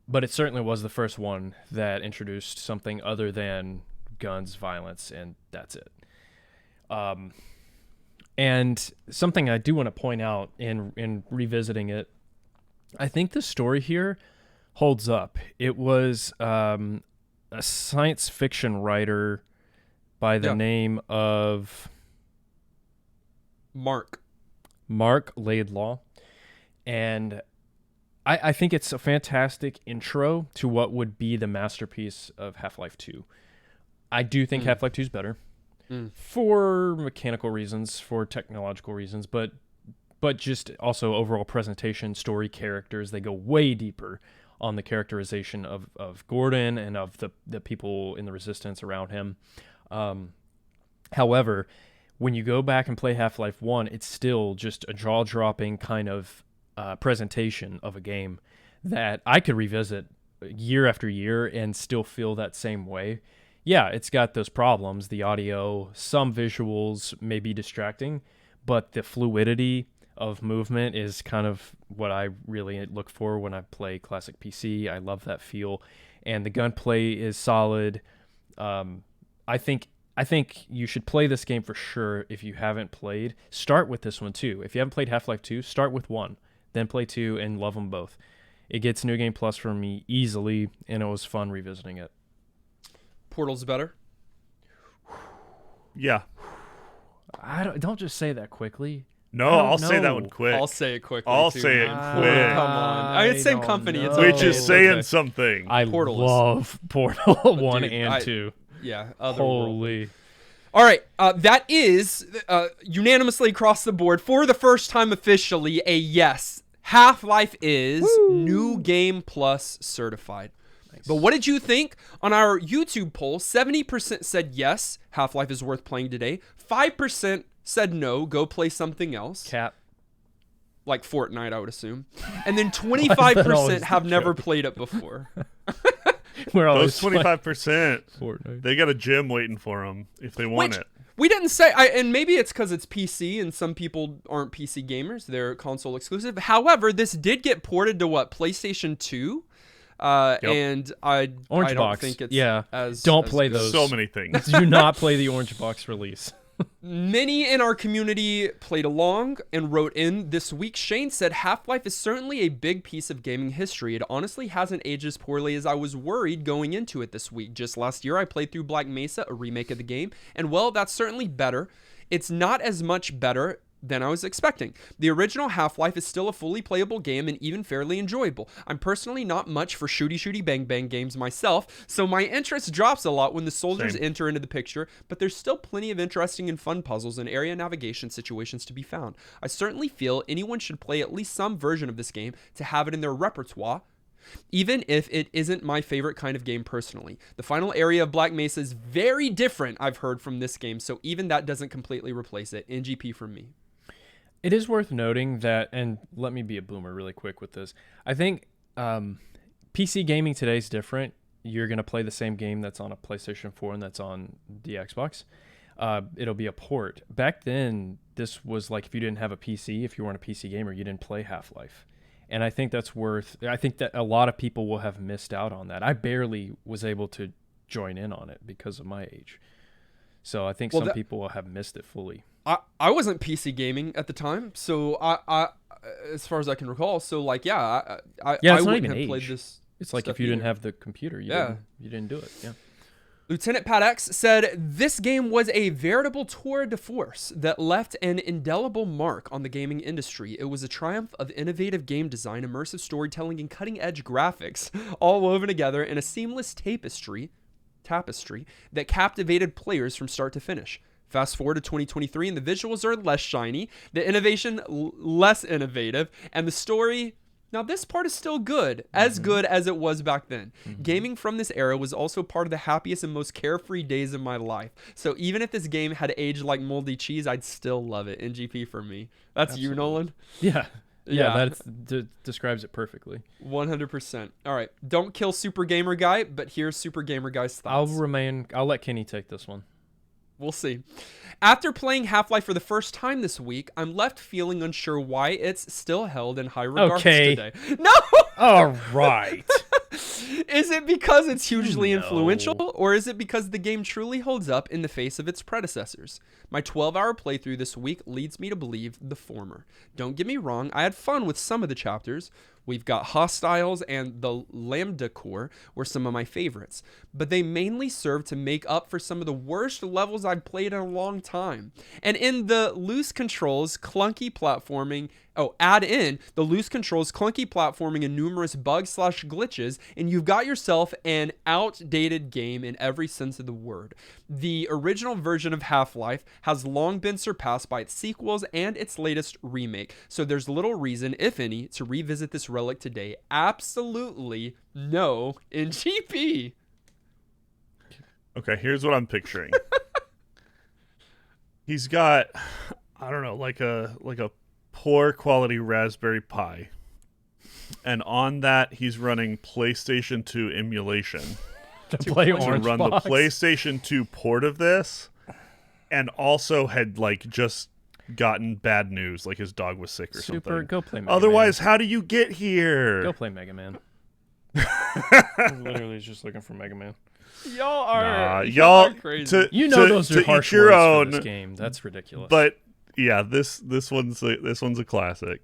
[SPEAKER 2] But it certainly was the first one that introduced something other than guns, violence, and that's it. And something I do want to point out in revisiting it, I think the story here holds up. It was a science fiction writer by the name of
[SPEAKER 1] Mark
[SPEAKER 2] Laidlaw, and I think it's a fantastic intro to what would be the masterpiece of Half-Life 2. I do think Half-Life 2 is better for mechanical reasons, for technological reasons, but just also overall presentation, story, characters. They go way deeper on the characterization of Gordon and of the people in the Resistance around him. However, when you go back and play Half-Life 1, it's still just a jaw-dropping kind of presentation of a game that I could revisit year after year and still feel that same way. Yeah, it's got those problems, the audio, some visuals may be distracting, but the fluidity of movement is kind of what I really look for when I play classic PC. I love that feel, and the gunplay is solid. I think you should play this game for sure if you haven't played. Start with this one too. If you haven't played Half-Life 2, start with 1, then play 2, and love them both. It gets New Game Plus for me easily, and it was fun revisiting it.
[SPEAKER 1] Portal's better.
[SPEAKER 6] Yeah.
[SPEAKER 2] Don't just say that quickly.
[SPEAKER 6] No, I'll say that one quick.
[SPEAKER 1] I'll say it quickly.
[SPEAKER 6] I'll
[SPEAKER 1] too.
[SPEAKER 6] say it quick.
[SPEAKER 1] Come on. It's same company. It's
[SPEAKER 6] Which
[SPEAKER 1] okay.
[SPEAKER 6] is
[SPEAKER 1] It's
[SPEAKER 6] saying
[SPEAKER 1] okay.
[SPEAKER 6] something.
[SPEAKER 2] I
[SPEAKER 1] Portal is-
[SPEAKER 2] love Portal 1
[SPEAKER 1] Dude,
[SPEAKER 2] and 2.
[SPEAKER 1] Yeah.
[SPEAKER 2] Holy.
[SPEAKER 1] All right. That is unanimously across the board for the first time officially a yes. Half-Life is New Game Plus certified. Nice. But what did you think? On our YouTube poll, 70% said yes, Half-Life is worth playing today. 5% said no, go play something else.
[SPEAKER 2] Cap.
[SPEAKER 1] Like Fortnite, I would assume. And then 25%
[SPEAKER 2] always
[SPEAKER 1] have
[SPEAKER 2] the
[SPEAKER 1] never
[SPEAKER 2] joke?
[SPEAKER 1] played it before.
[SPEAKER 6] Those
[SPEAKER 2] always
[SPEAKER 6] 25%,
[SPEAKER 2] Fortnite.
[SPEAKER 6] they got a gym waiting for them if they want it.
[SPEAKER 1] We didn't say, and maybe it's because it's PC and some people aren't PC gamers. They're console exclusive. However, this did get ported to PlayStation 2. And I don't
[SPEAKER 2] Box.
[SPEAKER 1] think it's as
[SPEAKER 2] don't
[SPEAKER 1] as
[SPEAKER 2] play
[SPEAKER 1] good.
[SPEAKER 2] those.
[SPEAKER 6] So many things.
[SPEAKER 2] Do not play the Orange Box release.
[SPEAKER 1] Many in our community played along and wrote in this week. Shane said, Half-Life is certainly a big piece of gaming history. It honestly hasn't aged as poorly as I was worried going into it this week. Just last year, I played through Black Mesa, a remake of the game, and well, that's certainly better. It's not as much better than I was expecting. The original Half-Life is still a fully playable game and even fairly enjoyable. I'm personally not much for shooty bang bang games myself, so my interest drops a lot when the soldiers enter into the picture, but there's still plenty of interesting and fun puzzles and area navigation situations to be found. I certainly feel anyone should play at least some version of this game to have it in their repertoire, even if it isn't my favorite kind of game personally. The final area of Black Mesa is very different, I've heard, from this game, so even that doesn't completely replace it. NGP from me.
[SPEAKER 2] It is worth noting that, and let me be a boomer really quick with this. I think PC gaming today is different. You're going to play the same game that's on a PlayStation 4 and that's on the Xbox. It'll be a port. Back then, this was like if you didn't have a PC, if you weren't a PC gamer, you didn't play Half-Life. And I think I think that a lot of people will have missed out on that. I barely was able to join in on it because of my age. So I think some people will have missed it fully.
[SPEAKER 1] I wasn't PC gaming at the time, so I as far as I can recall, so like I wouldn't have played this.
[SPEAKER 2] It's like if you didn't have the computer, you didn't do it. Yeah.
[SPEAKER 1] Lieutenant Pat X said, this game was a veritable tour de force that left an indelible mark on the gaming industry. It was a triumph of innovative game design, immersive storytelling, and cutting-edge graphics, all woven together in a seamless tapestry that captivated players from start to finish. Fast forward to 2023, and the visuals are less shiny, the innovation less innovative, and the story Now, this part is still good, as good as it was back then. Gaming from this era was also part of the happiest and most carefree days of my life. So even if this game had aged like moldy cheese, I'd still love it. NGP for me. That's you, Nolan?
[SPEAKER 2] Yeah.
[SPEAKER 1] Yeah.
[SPEAKER 2] That describes it perfectly.
[SPEAKER 1] 100%. All right. Don't kill Super Gamer Guy, but here's Super Gamer Guy's thoughts.
[SPEAKER 2] I'll let Kenny take this one.
[SPEAKER 1] We'll see. After playing Half-Life for the first time this week, I'm left feeling unsure why it's still held in high regards today. No!
[SPEAKER 2] All right.
[SPEAKER 1] Is it because it's hugely influential, or is it because the game truly holds up in the face of its predecessors? My 12-hour playthrough this week leads me to believe the former. Don't get me wrong, I had fun with some of the chapters. We've got Hostiles and the Lambda Core were some of my favorites, but they mainly serve to make up for some of the worst levels I've played in a long time. And in the loose controls, clunky platforming, add in the loose controls, clunky platforming, and numerous bugs/glitches, and you've got yourself an outdated game in every sense of the word. The original version of Half-Life has long been surpassed by its sequels and its latest remake, so there's little reason, if any, to revisit this relic today. Absolutely no NGP.
[SPEAKER 6] Okay, here's what I'm picturing. He's got, I don't know, like a poor quality Raspberry Pi, and on that he's running PlayStation 2 emulation
[SPEAKER 2] to play
[SPEAKER 6] to
[SPEAKER 2] Orange
[SPEAKER 6] run
[SPEAKER 2] Box.
[SPEAKER 6] the PlayStation 2 port of this, and also had like just gotten bad news, like his dog was sick or something.
[SPEAKER 2] Go play Mega
[SPEAKER 6] Otherwise,
[SPEAKER 2] Man.
[SPEAKER 6] how do you get here?
[SPEAKER 2] Go play Mega Man. Literally just looking for Mega Man.
[SPEAKER 1] Y'all are
[SPEAKER 6] y'all
[SPEAKER 1] crazy.
[SPEAKER 2] Those are
[SPEAKER 6] to
[SPEAKER 2] harsh
[SPEAKER 6] each your
[SPEAKER 2] words
[SPEAKER 6] own,
[SPEAKER 2] for this game. That's ridiculous.
[SPEAKER 6] But yeah, this one's a classic.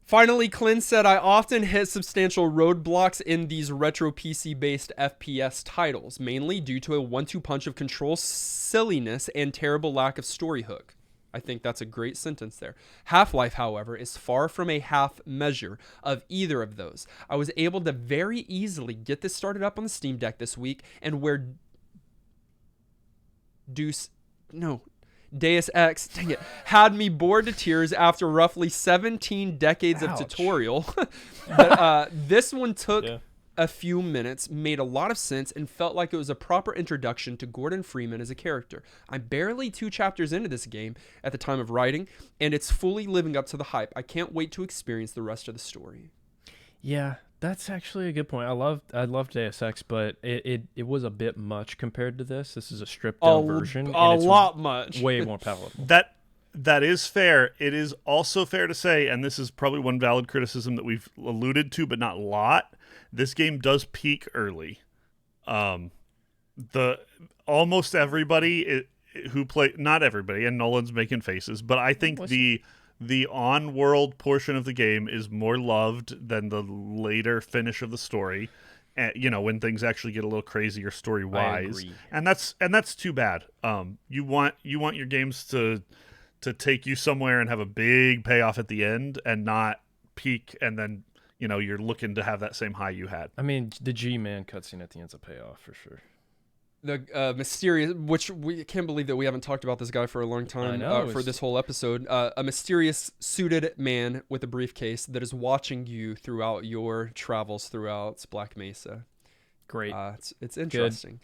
[SPEAKER 1] Finally, Clint said, I often hit substantial roadblocks in these retro PC-based FPS titles, mainly due to a 1-2 punch of control silliness and terrible lack of story hook. I think that's a great sentence there. Half-Life, however, is far from a half measure of either of those. I was able to very easily get this started up on the Steam Deck this week, and where Deus Ex, dang it, had me bored to tears after roughly 17 decades of tutorial. But this one took a few minutes, made a lot of sense, and felt like it was a proper introduction to Gordon Freeman as a character. I'm barely 2 chapters into this game at the time of writing, and it's fully living up to the hype. I can't wait to experience the rest of the story.
[SPEAKER 2] Yeah, that's actually a good point. I loved Deus Ex, but it was a bit much compared to this. This is a stripped down version.
[SPEAKER 1] A lot much.
[SPEAKER 2] Way more powerful.
[SPEAKER 6] That is fair. It is also fair to say, and this is probably one valid criticism that we've alluded to, but not a lot. This game does peak early. Almost everybody who play, not everybody, and Nolan's making faces, but I think the on-world portion of the game is more loved than the later finish of the story. When things actually get a little crazier story-wise, and that's too bad. You want your games to take you somewhere and have a big payoff at the end, and not peak and then you're looking to have that same high you had.
[SPEAKER 2] I mean, the G-Man cutscene at the end's a payoff for sure.
[SPEAKER 1] The mysterious, which we can't believe that we haven't talked about this guy for a long time for this whole episode. A mysterious suited man with a briefcase that is watching you throughout your travels throughout Black Mesa.
[SPEAKER 2] Great.
[SPEAKER 1] It's interesting.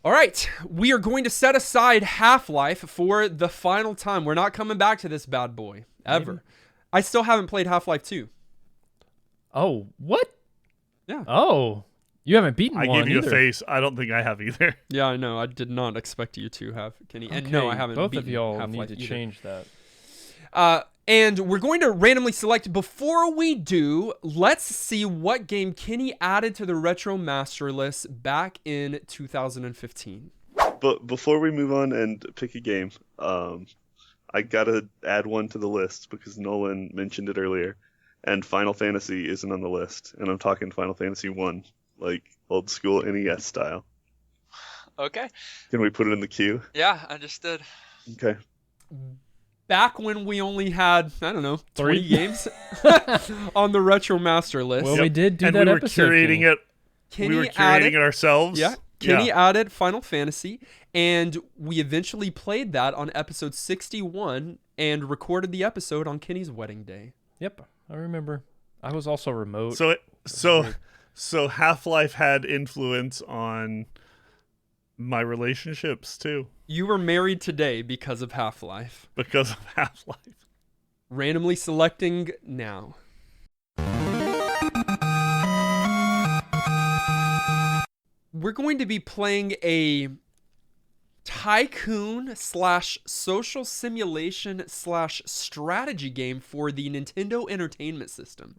[SPEAKER 1] All right, we are going to set aside Half-Life for the final time. We're not coming back to this bad boy ever.
[SPEAKER 2] Maybe.
[SPEAKER 1] I still haven't played Half-Life 2.
[SPEAKER 2] Oh, what?
[SPEAKER 1] Yeah.
[SPEAKER 2] Oh, you haven't beaten one
[SPEAKER 6] I gave you
[SPEAKER 2] either.
[SPEAKER 6] a face. I don't think I have either.
[SPEAKER 1] Yeah, I know. I did not expect you to have, Kenny.
[SPEAKER 2] Okay.
[SPEAKER 1] And no, I haven't
[SPEAKER 2] Both
[SPEAKER 1] beaten
[SPEAKER 2] of y'all
[SPEAKER 1] Half-Life
[SPEAKER 2] need to
[SPEAKER 1] either.
[SPEAKER 2] change that.
[SPEAKER 1] And we're going to randomly select. Before we do, let's see what game Kenny added to the Retro Master list back in 2015.
[SPEAKER 4] But before we move on and pick a game, I gotta add one to the list because Nolan mentioned it earlier, and Final Fantasy isn't on the list, and I'm talking Final Fantasy 1, like old school NES style.
[SPEAKER 3] Okay.
[SPEAKER 4] Can we put it in the queue?
[SPEAKER 3] Yeah, I just did.
[SPEAKER 4] Okay.
[SPEAKER 1] Back when we only had, I don't know,
[SPEAKER 2] 3
[SPEAKER 1] games on the Retro Master list.
[SPEAKER 2] Well, we did do
[SPEAKER 6] and
[SPEAKER 2] that
[SPEAKER 6] we were
[SPEAKER 2] episode.
[SPEAKER 6] curating it.
[SPEAKER 1] Kenny
[SPEAKER 6] We were
[SPEAKER 1] added,
[SPEAKER 6] curating it ourselves.
[SPEAKER 1] Yeah. Kenny added Final Fantasy, and we eventually played that on episode 61 and recorded the episode on Kenny's wedding day.
[SPEAKER 2] Yep. I remember. I was also remote.
[SPEAKER 6] So Half-Life had influence on my relationships too
[SPEAKER 1] You were married today because of Half-Life.
[SPEAKER 6] because of Half-Life.
[SPEAKER 1] Randomly selecting now. We're going to be playing a tycoon / social simulation / strategy game for the Nintendo Entertainment System.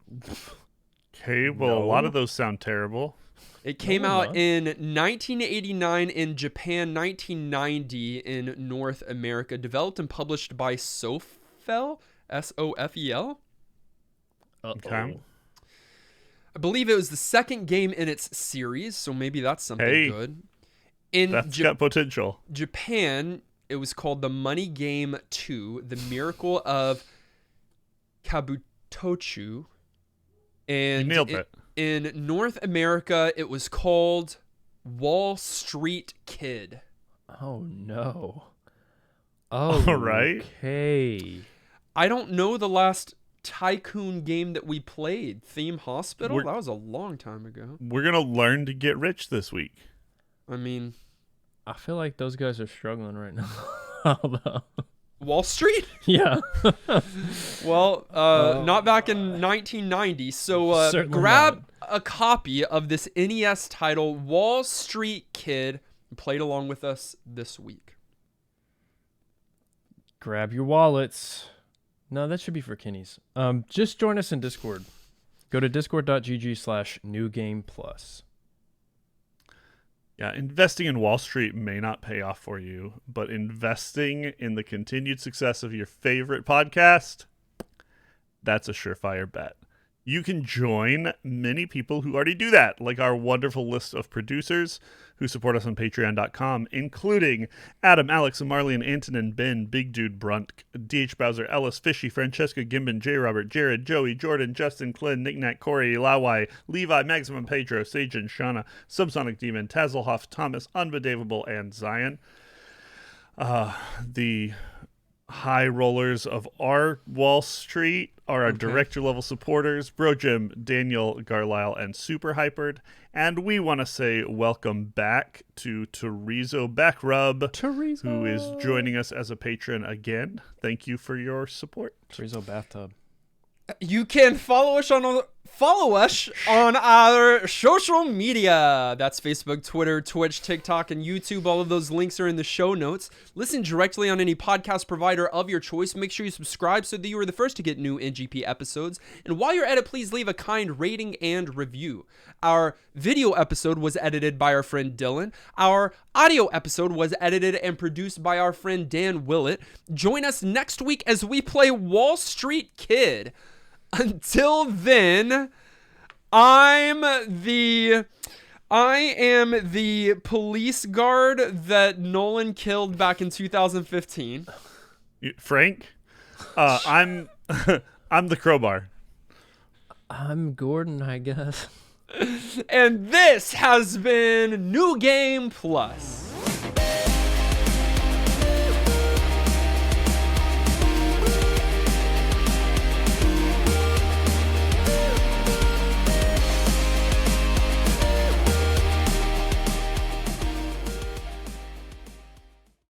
[SPEAKER 6] Okay, well, a lot
[SPEAKER 2] No.
[SPEAKER 6] of those sound terrible.
[SPEAKER 1] It came
[SPEAKER 2] they're
[SPEAKER 1] out
[SPEAKER 2] not.
[SPEAKER 1] in 1989 in Japan, 1990 in North America. Developed and published by Sofel, Sofel.
[SPEAKER 6] Okay.
[SPEAKER 1] I believe it was the second game in its series, so maybe that's something
[SPEAKER 6] Hey,
[SPEAKER 1] good. In
[SPEAKER 6] That's got potential.
[SPEAKER 1] Japan, it was called The Money Game 2, The Miracle of Kabutochu. And
[SPEAKER 6] You nailed it.
[SPEAKER 1] in North America, it was called Wall Street Kid.
[SPEAKER 2] Oh no. Oh,
[SPEAKER 6] All right.
[SPEAKER 2] Okay.
[SPEAKER 1] I don't know the last tycoon game that we played. Theme Hospital?
[SPEAKER 6] We're-
[SPEAKER 1] That was a long time ago.
[SPEAKER 6] We're going to learn to get rich this week.
[SPEAKER 1] I mean,
[SPEAKER 2] I feel like those guys are struggling right now. Although,
[SPEAKER 1] Wall Street?
[SPEAKER 2] yeah.
[SPEAKER 1] Well, not back in 1990. So
[SPEAKER 2] Certainly
[SPEAKER 1] grab a copy of this NES title, Wall Street Kid, and play it along with us this week.
[SPEAKER 2] Grab your wallets. No, that should be for Kenny's. Just join us in Discord. Go to discord.gg/newgameplus.
[SPEAKER 6] Yeah, investing in Wall Street may not pay off for you, but investing in the continued success of your favorite podcast, that's a surefire bet. You can join many people who already do that, like our wonderful list of producers who support us on patreon.com, including Adam, Alex, Marley, Antonin, Ben, Big Dude, Brunt, DH Bowser, Ellis, Fishy, Francesca, Gimbin, J. Robert, Jared, Joey, Jordan, Justin, Clint, Knickknack, Corey, Lawai, Levi, Maximum Pedro, Sajin, Shauna, Subsonic Demon, Tazelhoff, Thomas, Unbedavable, and Zion. The high rollers of our Wall Street are our director level supporters, Bro Jim, Daniel, Garlisle, and Super Hypered. And we want to say welcome back to Terizo Backrub, who is joining us as a patron again. Thank you for your support.
[SPEAKER 2] Chorizo bathtub.
[SPEAKER 1] You can follow us on our social media. That's Facebook, Twitter, Twitch, TikTok, and YouTube. All of those links are in the show notes. Listen directly on any podcast provider of your choice. Make sure you subscribe so that you are the first to get new NGP episodes. And while you're at it, please leave a kind rating and review. Our video episode was edited by our friend Dylan. Our audio episode was edited and produced by our friend Dan Willett. Join us next week as we play Wall Street Kid. Until then, I am the police guard that Nolan killed back in 2015.
[SPEAKER 6] Frank, I'm I'm the crowbar.
[SPEAKER 2] I'm Gordon, I guess.
[SPEAKER 1] And this has been New Game Plus.